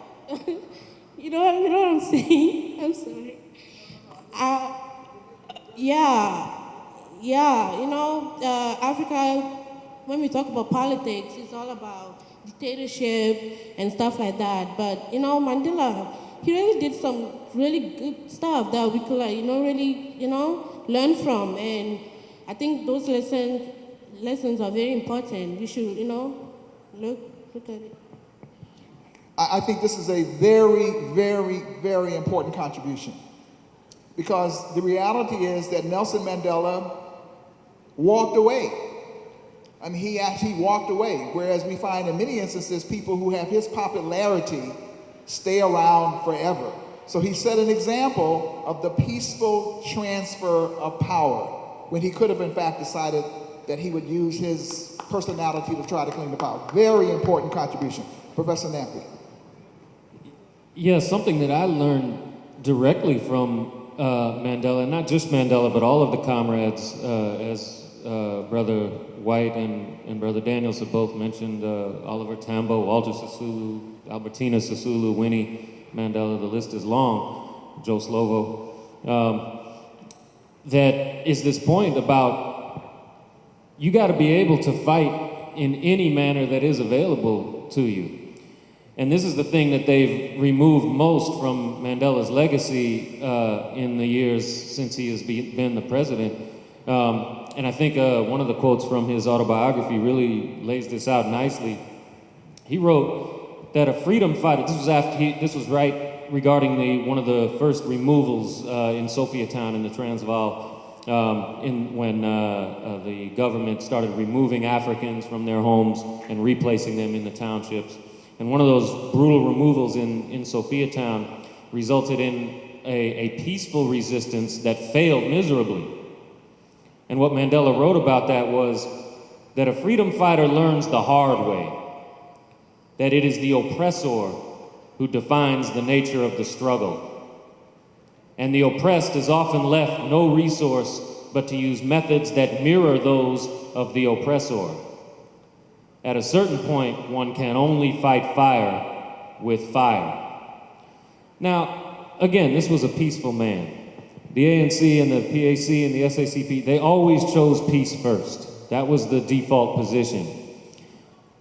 you know what I'm saying? I'm sorry. Yeah, you know, Africa, when we talk about politics, it's all about dictatorship and stuff like that. But, you know, Mandela, he really did some really good stuff that we could, like, you know, really, you know, learn from. And I think those lessons are very important. We should, you know, look at it. I think this is a very, very, very important contribution, because the reality is that Nelson Mandela walked away. I mean, he actually walked away, whereas we find in many instances people who have his popularity stay around forever. So he set an example of the peaceful transfer of power, when he could have in fact decided that he would use his personality to try to claim the power. Very important contribution. Professor Namphy. Yeah, something that I learned directly from Mandela, not just Mandela, but all of the comrades, as Brother White and Brother Daniels have both mentioned, Oliver Tambo, Walter Sisulu, Albertina Sisulu, Winnie Mandela, the list is long, Joe Slovo, that is this point about you got to be able to fight in any manner that is available to you. And this is the thing that they've removed most from Mandela's legacy in the years since he has been the president. And I think one of the quotes from his autobiography really lays this out nicely. He wrote, that a freedom fighter, this was right regarding one of the first removals in Sophiatown in the Transvaal, when the government started removing Africans from their homes and replacing them in the townships. And one of those brutal removals in Sophiatown resulted in a peaceful resistance that failed miserably. And what Mandela wrote about that was that a freedom fighter learns the hard way, that it is the oppressor who defines the nature of the struggle. And the oppressed is often left no resource but to use methods that mirror those of the oppressor. At a certain point, one can only fight fire with fire. Now, again, this was a peaceful man. The ANC and the PAC and the SACP, they always chose peace first. That was the default position.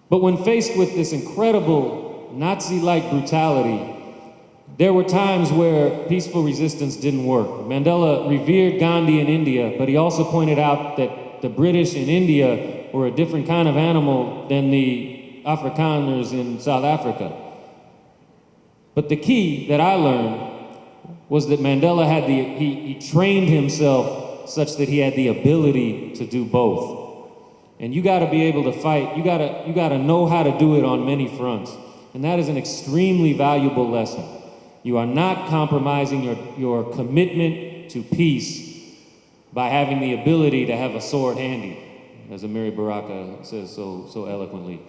But when faced with this incredible Nazi-like brutality, there were times where peaceful resistance didn't work. Mandela revered Gandhi in India, but he also pointed out that the British in India were a different kind of animal than the Afrikaners in South Africa. But the key that I learned was that Mandela had he trained himself such that he had the ability to do both. And you gotta be able to fight, you gotta know how to do it on many fronts. And that is an extremely valuable lesson. You are not compromising your commitment to peace by having the ability to have a sword handy, as Amiri Baraka says so eloquently.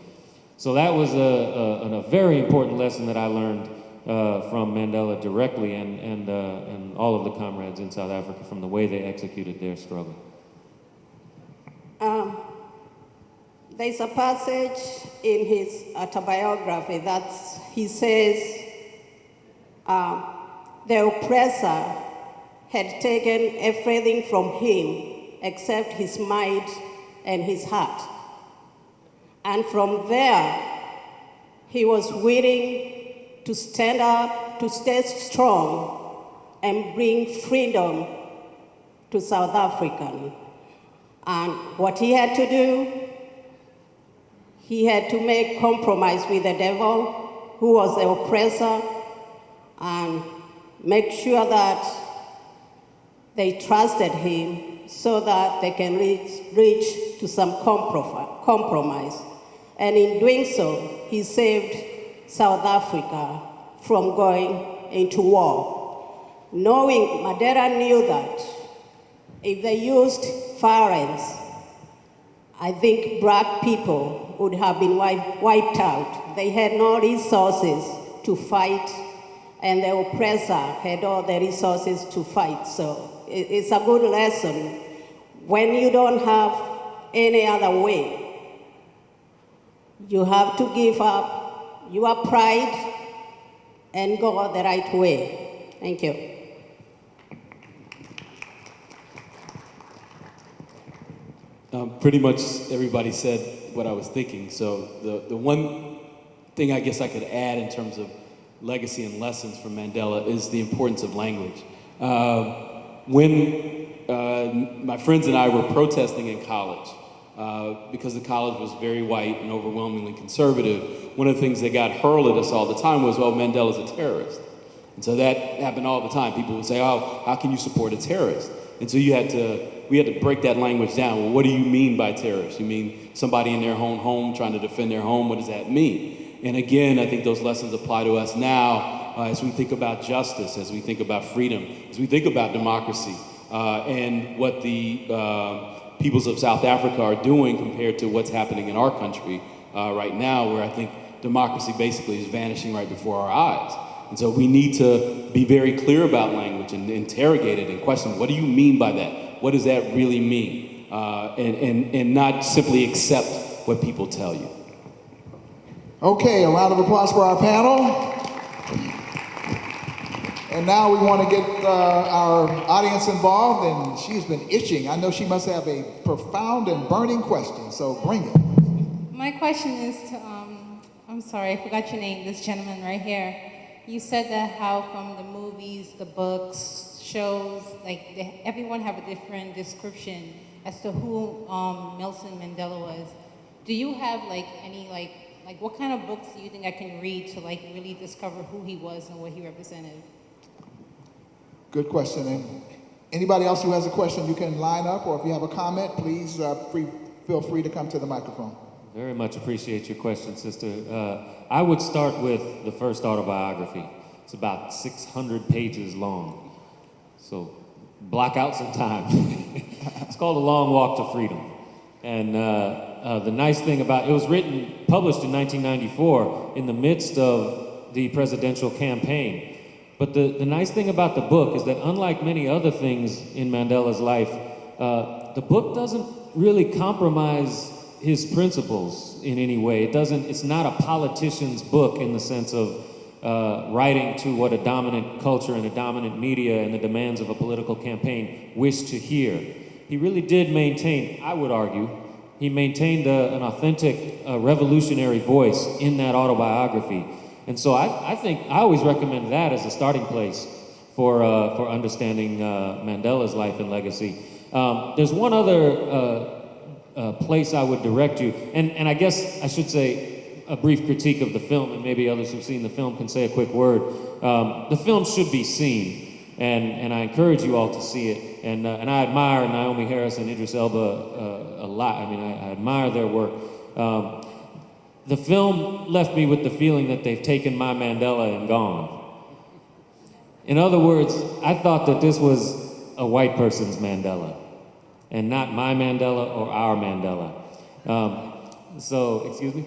So that was a very important lesson that I learned from Mandela directly and all of the comrades in South Africa from the way they executed their struggle. There's a passage in his autobiography that he says the oppressor had taken everything from him except his mind and his heart. And from there, he was willing to stand up, to stay strong, and bring freedom to South Africa. And what he had to do, he had to make compromise with the devil, who was the oppressor, and make sure that they trusted him so that they can reach to some compromise. And in doing so, he saved South Africa from going into war. Knowing, Mandela knew that if they used firearms, I think black people would have been wiped out. They had no resources to fight, and the oppressor had all the resources to fight. So it's a good lesson. When you don't have any other way, you have to give up your pride and go the right way. Thank you. Pretty much everybody said what I was thinking. So the one thing I guess I could add in terms of legacy and lessons from Mandela is the importance of language. When my friends and I were protesting in college, because the college was very white and overwhelmingly conservative, one of the things that got hurled at us all the time was, well, Mandela's a terrorist. And so that happened all the time. People would say, oh, how can you support a terrorist? And so we had to break that language down. Well, what do you mean by terrorist? You mean somebody in their own home trying to defend their home? What does that mean? And again, I think those lessons apply to us now as we think about justice, as we think about freedom, as we think about democracy, and what the peoples of South Africa are doing compared to what's happening in our country right now, where I think democracy basically is vanishing right before our eyes. And so we need to be very clear about language and interrogate it and question, what do you mean by that? What does that really mean? And not simply accept what people tell you. Okay, a round of applause for our panel. And now we want to get our audience involved, and she's been itching. I know she must have a profound and burning question, so bring it. My question is to, I'm sorry, I forgot your name, this gentleman right here. You said that how from the movies, the books, shows, like everyone have a different description as to who Nelson Mandela was. Do you have like any like Like, what kind of books do you think I can read to like really discover who he was and what he represented? Good question. And anybody else who has a question, you can line up, or if you have a comment, please feel free to come to the microphone. Very much appreciate your question, sister. I would start with the first autobiography. It's about 600 pages long. So block out some time. It's called A Long Walk to Freedom. And the nice thing about it was published in 1994 in the midst of the presidential campaign. But the nice thing about the book is that unlike many other things in Mandela's life, the book doesn't really compromise his principles in any way. It's not a politician's book in the sense of writing to what a dominant culture and a dominant media and the demands of a political campaign wish to hear. He really did maintain, I would argue, he maintained an authentic revolutionary voice in that autobiography. And so I think I always recommend that as a starting place for understanding Mandela's life and legacy. There's one other place I would direct you, and I guess I should say a brief critique of the film, and maybe others who've seen the film can say a quick word. The film should be seen, and I encourage you all to see it. And I admire Naomi Harris and Idris Elba a lot. I mean, I admire their work. The film left me with the feeling that they've taken my Mandela and gone. In other words, I thought that this was a white person's Mandela, and not my Mandela or our Mandela. Excuse me?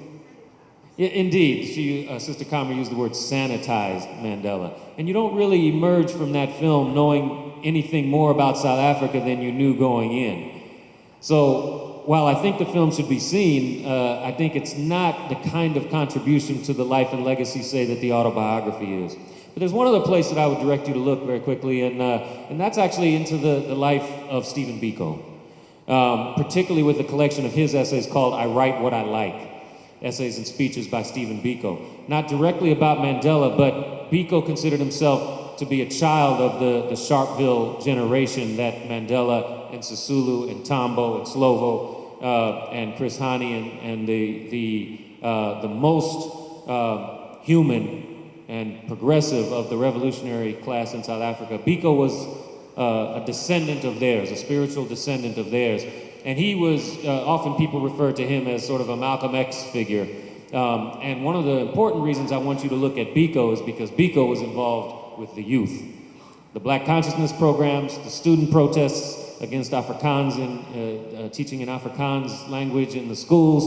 Yeah, indeed, Sister Kammer used the word sanitized Mandela. And you don't really emerge from that film knowing anything more about South Africa than you knew going in. So while I think the film should be seen, I think it's not the kind of contribution to the life and legacy, say, that the autobiography is. But there's one other place that I would direct you to look very quickly, and that's actually into the life of Stephen Biko, particularly with a collection of his essays called I Write What I Like, Essays and Speeches by Stephen Biko. Not directly about Mandela, but Biko considered himself to be a child of the Sharpeville generation that Mandela and Sisulu and Tambo and Slovo and Chris Hani and the most human and progressive of the revolutionary class in South Africa. Biko was a descendant of theirs, a spiritual descendant of theirs. And he was, often people refer to him as sort of a Malcolm X figure. And one of the important reasons I want you to look at Biko is because Biko was involved with the youth. The Black Consciousness programs, the student protests against Afrikaans and teaching in Afrikaans language in the schools.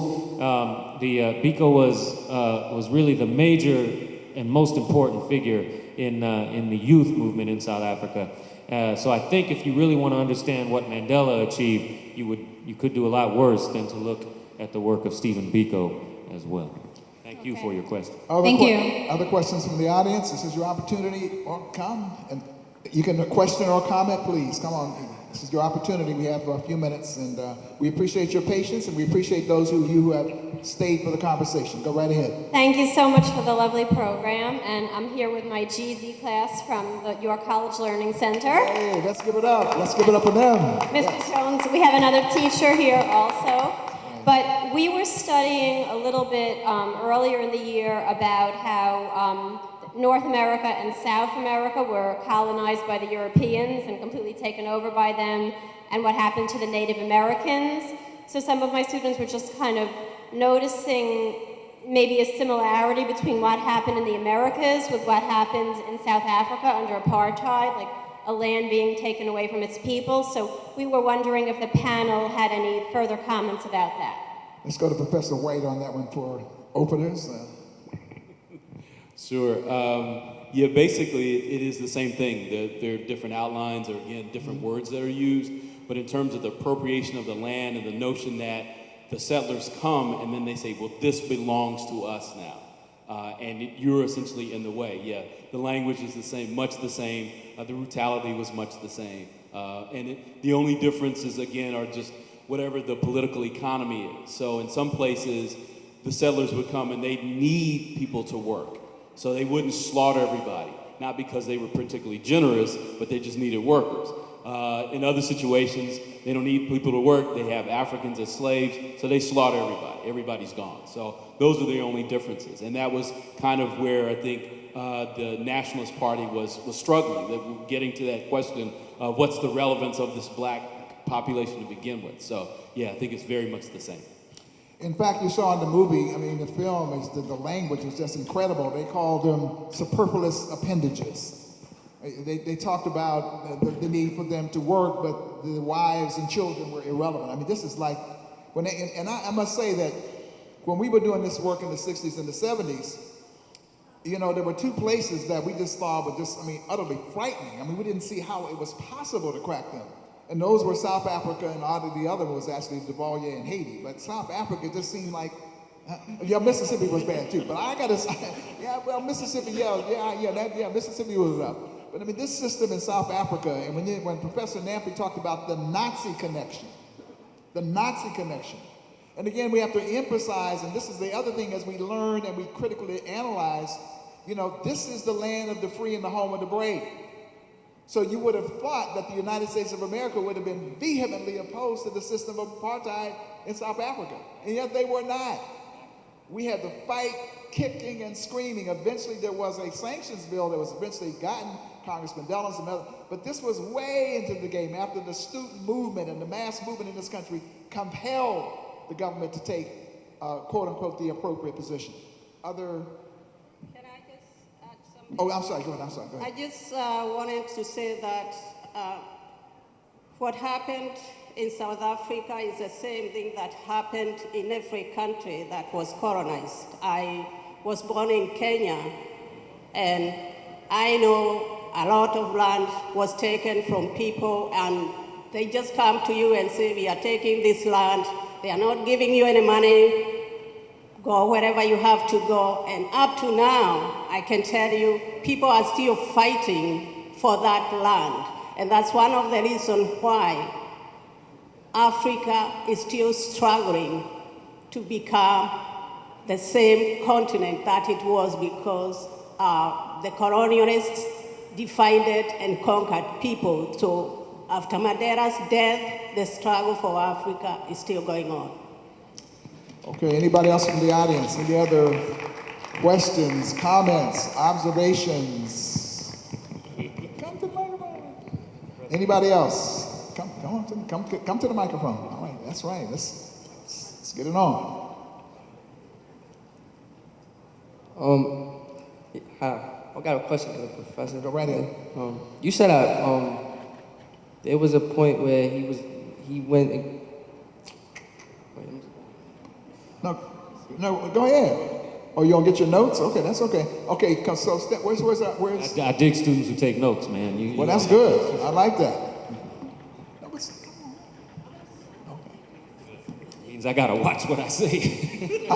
Biko was really the major and most important figure in the youth movement in South Africa. So I think if you really want to understand what Mandela achieved, you could do a lot worse than to look at the work of Stephen Biko as well. Thank you for your question. Other questions from the audience? This is your opportunity, or come. And you can question or comment, please. Come on. This is your opportunity. We have a few minutes, and we appreciate your patience, and we appreciate those of you who have stayed for the conversation. Go right ahead. Thank you so much for the lovely program, and I'm here with my GZ class from the York College Learning Center. Hey, let's give it up. Let's give it up for them. Mr. Jones, we have another teacher here also. But we were studying a little bit earlier in the year about how North America and South America were colonized by the Europeans and completely taken over by them, and what happened to the Native Americans. So some of my students were just kind of noticing maybe a similarity between what happened in the Americas with what happened in South Africa under apartheid, like a land being taken away from its people. So we were wondering if the panel had any further comments about that. Let's go to Professor White on that one for openers. Sure. Yeah, basically it is the same thing. There are different outlines or, again, different words that are used. But in terms of the appropriation of the land and the notion that the settlers come and then they say, well, this belongs to us now. You're essentially in the way. Yeah, the language is the same, much the same. The brutality was much the same. The only differences, again, are just whatever the political economy is. So in some places, the settlers would come and they'd need people to work. So they wouldn't slaughter everybody, not because they were particularly generous, but they just needed workers. In other situations, they don't need people to work. They have Africans as slaves, so they slaughter everybody. Everybody's gone. So those are the only differences. And that was kind of where I think the Nationalist Party was struggling, getting to that question of what's the relevance of this black population to begin with. So yeah, I think it's very much the same. In fact, you saw in the movie, I mean, the film, is the language is just incredible. They called them superfluous appendages. They talked about the need for them to work, but the wives and children were irrelevant. I mean, this is like, I must say that when we were doing this work in the 60s and the 70s, you know, there were two places that we just thought were just, I mean, utterly frightening. I mean, we didn't see how it was possible to crack them. And those were South Africa, and oddly the other was actually Duvalier and Haiti. But South Africa just seemed like, yeah, Mississippi was bad too. But I gotta say, yeah, well, Mississippi, Mississippi was up. But I mean, this system in South Africa, and when Professor Namphy talked about the Nazi connection, and again, we have to emphasize, and this is the other thing as we learn and we critically analyze, you know, this is the land of the free and the home of the brave. So you would have thought that the United States of America would have been vehemently opposed to the system of apartheid in South Africa, and yet they were not. We had to fight, kicking and screaming. Eventually there was a sanctions bill that was eventually gotten, Congressman Dellums and others, but this was way into the game after the student movement and the mass movement in this country compelled the government to take, quote unquote, the appropriate position. Other... Can I just add something? Oh, I'm sorry, go ahead, go ahead. I just wanted to say that what happened in South Africa is the same thing that happened in every country that was colonized. I was born in Kenya, and I know a lot of land was taken from people, and they just come to you and say, we are taking this land. They are not giving you any money. Go wherever you have to go. And up to now, I can tell you, people are still fighting for that land. And that's one of the reasons why Africa is still struggling to become the same continent that it was, because the colonialists defined it and conquered people. So after Mandela's death, the struggle for Africa is still going on. Okay, anybody else from the audience? Any other questions, comments, observations? Come to the microphone. Anybody else? Come to the microphone. All right, that's right. Let's get it on. Hi. I got a question for the professor. Go right ahead. You said that there was a point where he went. No, go ahead. Oh, you gonna get your notes? Okay, that's okay. Okay, so where's? I dig students who take notes, man. Well, that's good. I like that. Means I gotta watch what I say.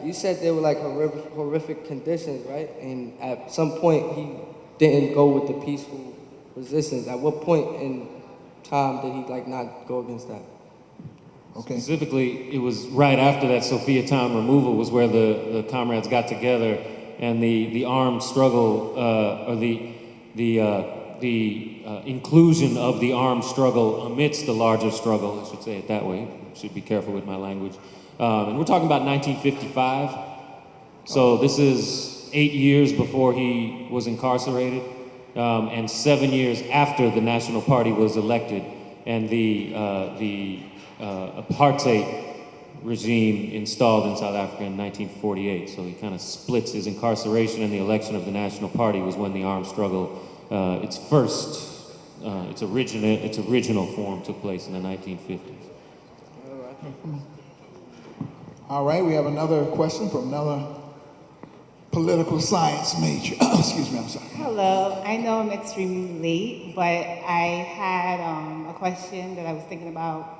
You said there were like horrific conditions, right? And at some point he didn't go with the peaceful resistance. At what point in time did he like not go against that? Okay. Specifically, it was right after that Sophia Town removal was where the comrades got together, and the armed struggle, or the inclusion of the armed struggle amidst the larger struggle, I should say it that way. Should be careful with my language. And we're talking about 1955. So this is 8 years before he was incarcerated, and 7 years after the National Party was elected, and the apartheid regime installed in South Africa in 1948. So he kind of splits his incarceration and the election of the National Party was when the armed struggle, its original form took place in the 1950s. All right, we have another question from another political science major. Excuse me, I'm sorry. Hello, I know I'm extremely late, but I had a question that I was thinking about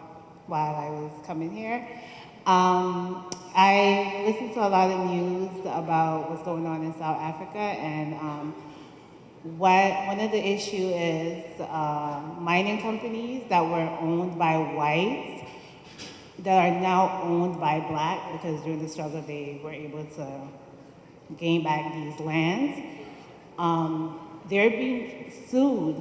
while I was coming here. I listened to a lot of news about what's going on in South Africa, and one of the issues is mining companies that were owned by whites that are now owned by black, because during the struggle they were able to gain back these lands. they're being sued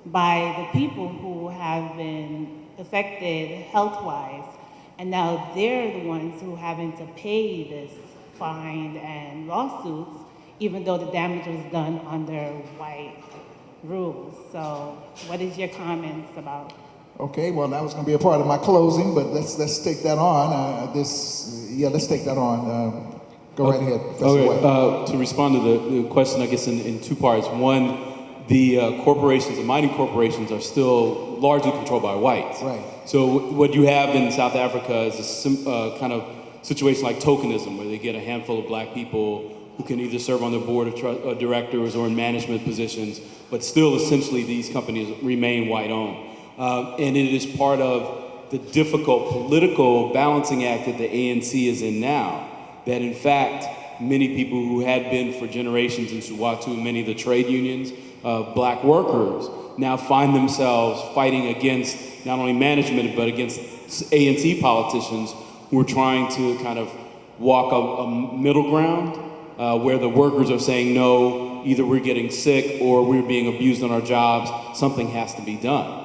by the people who have been affected health-wise, and now they're the ones who are having to pay this fine and lawsuits, even though the damage was done under white rules. So what is your comments about? Okay, well, that was going to be a part of my closing, but let's take that on. Let's take that on. Go right ahead, Professor Webb. To respond to the question, I guess in two parts. One, the corporations, the mining corporations, are still largely controlled by whites. Right. So what you have in South Africa is a kind of situation like tokenism, where they get a handful of black people who can either serve on the board of directors or in management positions, but still essentially these companies remain white-owned. And it is part of the difficult political balancing act that the ANC is in now, that in fact, many people who had been for generations in Suwatu, many of the trade unions of black workers, now find themselves fighting against not only management, but against ANC politicians who are trying to kind of walk a middle ground where the workers are saying, no, either we're getting sick or we're being abused on our jobs, something has to be done.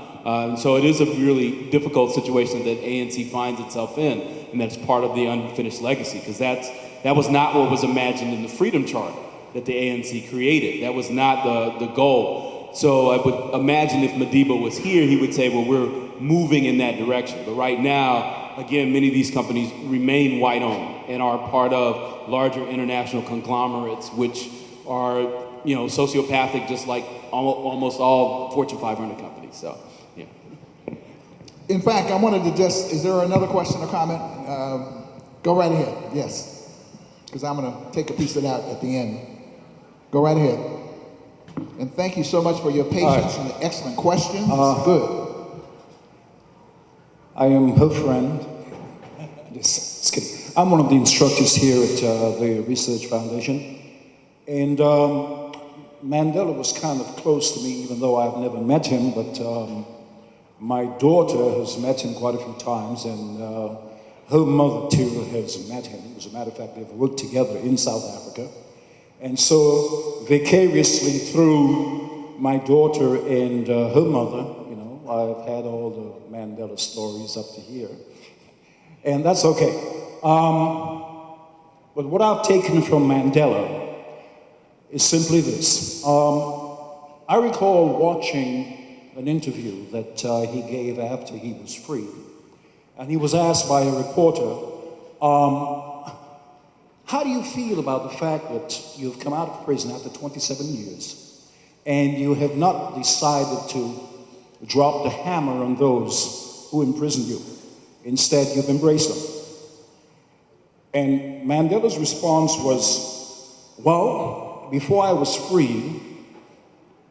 So it is a really difficult situation that ANC finds itself in, and that's part of the unfinished legacy, because that was not what was imagined in the Freedom Charter that the ANC created. That was not the goal. So I would imagine if Madiba was here, he would say, well, we're moving in that direction. But right now, again, many of these companies remain white-owned and are part of larger international conglomerates, which are, sociopathic, just like almost all Fortune 500 companies. So. In fact, I wanted to is there another question or comment? Go right ahead, yes. Because I'm going to take a piece of that at the end. Go right ahead. And thank you so much for your patience and the excellent questions. Good. I am her friend. Just kidding. I'm one of the instructors here at the Research Foundation. And Mandela was kind of close to me, even though I've never met him, but my daughter has met him quite a few times, and her mother too has met him. As a matter of fact, they've worked together in South Africa. And so vicariously through my daughter and her mother, I've had all the Mandela stories up to here. And that's okay. But what I've taken from Mandela is simply this. I recall watching an interview that he gave after he was free. And he was asked by a reporter, how do you feel about the fact that you've come out of prison after 27 years and you have not decided to drop the hammer on those who imprisoned you? Instead, you've embraced them. And Mandela's response was, well, before I was free,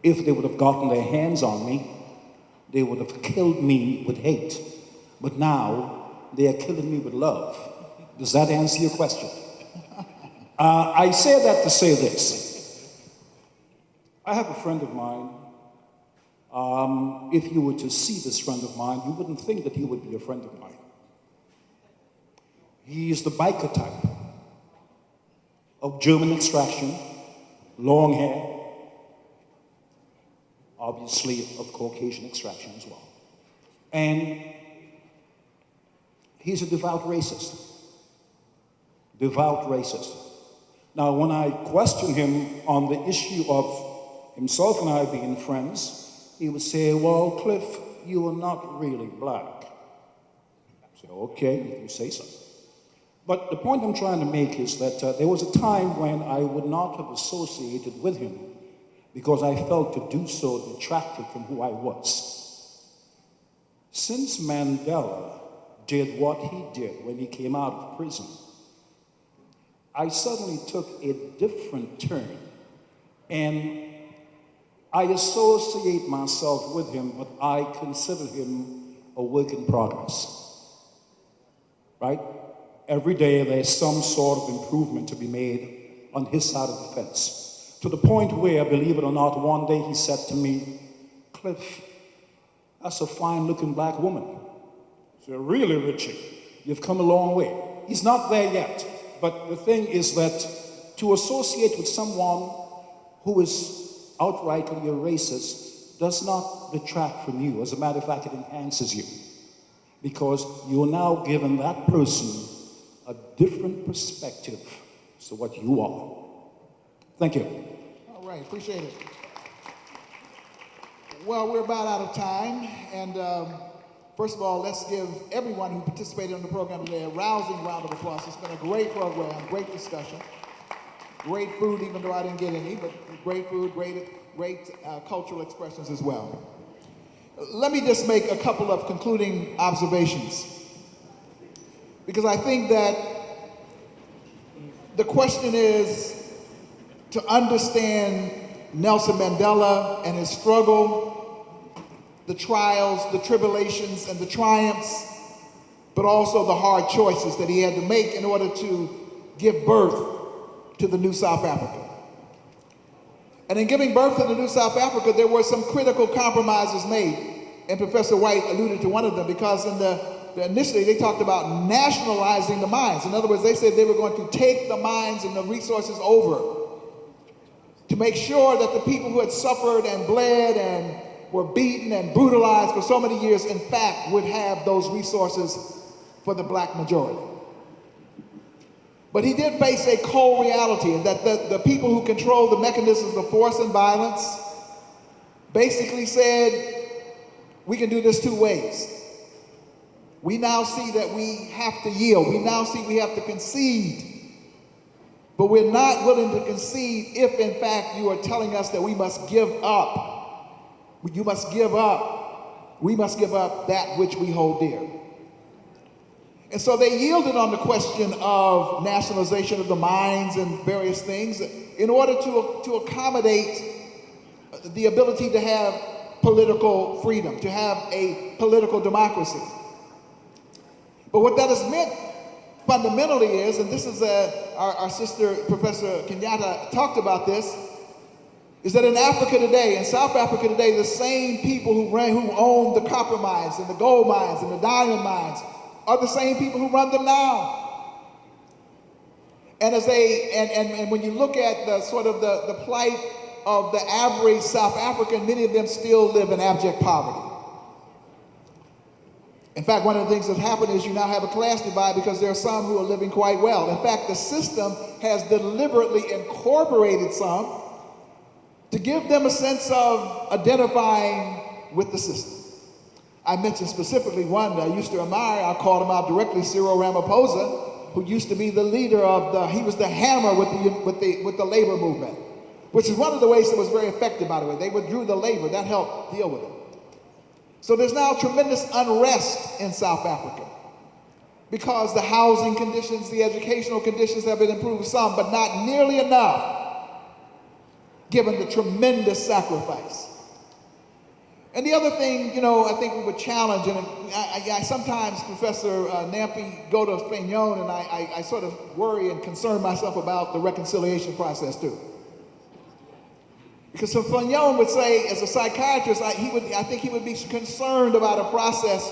if they would have gotten their hands on me, they would have killed me with hate. But now, they are killing me with love. Does that answer your question? I say that to say this. I have a friend of mine. If you were to see this friend of mine, you wouldn't think that he would be a friend of mine. He is the biker type of German extraction, long hair, obviously of Caucasian extraction as well. And he's a devout racist. Devout racist. Now, when I question him on the issue of himself and I being friends, he would say, well, Cliff, you are not really black. I say, okay, if you say so. But the point I'm trying to make is that there was a time when I would not have associated with him because I felt to do so detracted from who I was. Since Mandela did what he did when he came out of prison, I suddenly took a different turn, and I associate myself with him, but I consider him a work in progress, right? Every day there's some sort of improvement to be made on his side of the fence, to the point where, believe it or not, one day he said to me, Cliff, that's a fine-looking black woman. I said, really, Richie? You've come a long way. He's not there yet. But the thing is that to associate with someone who is outrightly a racist does not detract from you. As a matter of fact, it enhances you. Because you're now giving that person a different perspective as to what you are. Thank you. All right, appreciate it. Well, we're about out of time, and first of all, let's give everyone who participated in the program today a rousing round of applause. It's been a great program, great discussion, great food, even though I didn't get any, but great food, great cultural expressions as well. Let me just make a couple of concluding observations, because I think that the question is to understand Nelson Mandela and his struggle, the trials, the tribulations, and the triumphs, but also the hard choices that he had to make in order to give birth to the new South Africa. And in giving birth to the new South Africa, there were some critical compromises made, and Professor White alluded to one of them, because initially they talked about nationalizing the mines. In other words, they said they were going to take the mines and the resources over to make sure that the people who had suffered and bled and were beaten and brutalized for so many years, in fact, would have those resources for the black majority. But he did face a cold reality, and that the people who control the mechanisms of force and violence basically said, we can do this two ways. We now see that we have to yield. We now see we have to concede. But we're not willing to concede if, in fact, you are telling us that we must give up. You must give up. We must give up that which we hold dear. And so they yielded on the question of nationalization of the mines and various things in order to accommodate the ability to have political freedom, to have a political democracy. But what that has meant fundamentally is, and this is our sister, Professor Kinyatti, talked about this, is that in Africa today, in South Africa today, the same people who own the copper mines and the gold mines and the diamond mines are the same people who run them now. And and when you look at the sort of the plight of the average South African, many of them still live in abject poverty. In fact, one of the things that's happened is you now have a class divide because there are some who are living quite well. In fact, the system has deliberately incorporated some to give them a sense of identifying with the system. I mentioned specifically one that I used to admire. I called him out directly, Cyril Ramaphosa, who used to be the leader of he was the hammer with the labor movement, which is one of the ways that was very effective, by the way. They withdrew the labor. That helped deal with it. So there's now tremendous unrest in South Africa because the housing conditions, the educational conditions have been improved some, but not nearly enough, given the tremendous sacrifice. And the other thing, I think we would challenge, and I sometimes, Professor Namphy, go to Fignon, and I sort of worry and concern myself about the reconciliation process too. Because so Fignon would say, as a psychiatrist, I think he would be concerned about a process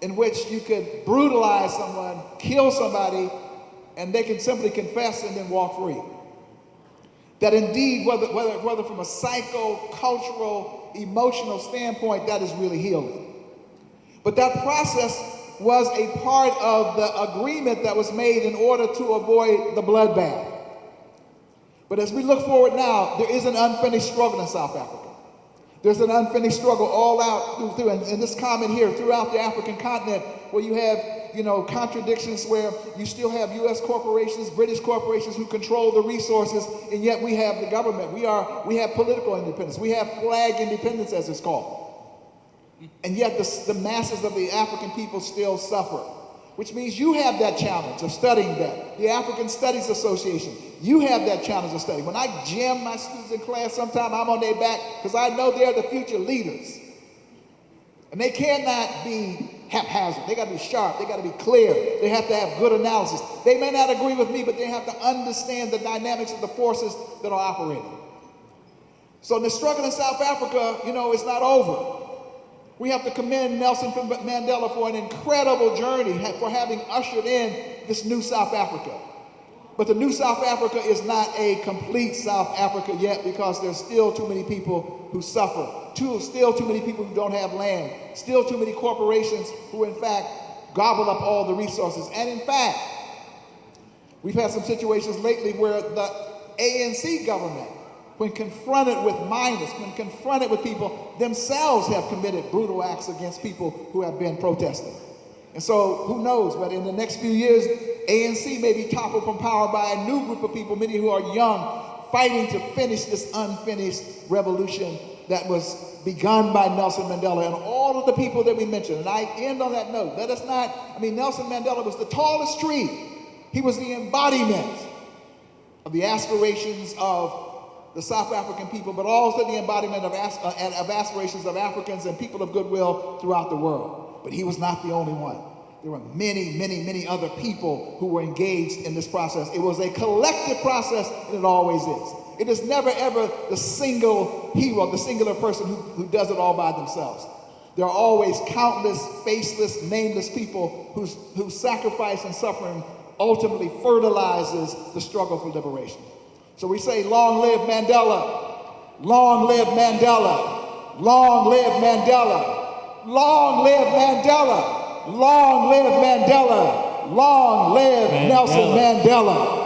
in which you could brutalize someone, kill somebody, and they can simply confess and then walk free. That indeed, whether from a psycho-cultural, emotional standpoint, that is really healing. But that process was a part of the agreement that was made in order to avoid the bloodbath. But as we look forward now, there is an unfinished struggle in South Africa. There's an unfinished struggle all out through and this comment here, throughout the African continent, where you have, contradictions where you still have U.S. corporations, British corporations who control the resources, and yet we have the government. We have political independence. We have flag independence, as it's called. And yet the masses of the African people still suffer, which means you have that challenge of studying that. The African Studies Association, you have that challenge of studying. When I jam my students in class, sometimes I'm on their back because I know they're the future leaders. And they cannot be haphazard. They got to be sharp. They got to be clear. They have to have good analysis. They may not agree with me, but they have to understand the dynamics of the forces that are operating. So the struggle in South Africa, is not over. We have to commend Nelson Mandela for an incredible journey, for having ushered in this new South Africa. But the new South Africa is not a complete South Africa yet, because there's still too many people who suffer. Still too many people who don't have land. Still too many corporations who, in fact, gobble up all the resources. And in fact, we've had some situations lately where the ANC government, when confronted with minors, when confronted with people, themselves have committed brutal acts against people who have been protesting. And so, who knows, but in the next few years, ANC may be toppled from power by a new group of people, many who are young, fighting to finish this unfinished revolution that was begun by Nelson Mandela and all of the people that we mentioned. And I end on that note. Nelson Mandela was the tallest tree. He was the embodiment of the aspirations of the South African people, but also the embodiment of aspirations of Africans and people of goodwill throughout the world. But he was not the only one. There were many, many, many other people who were engaged in this process. It was a collective process, and it always is. It is never, ever the single hero, the singular person who does it all by themselves. There are always countless, faceless, nameless people whose sacrifice and suffering ultimately fertilizes the struggle for liberation. So we say, long live Mandela, long live Mandela, long live Mandela, long live Mandela, long live Mandela, long live Nelson Mandela.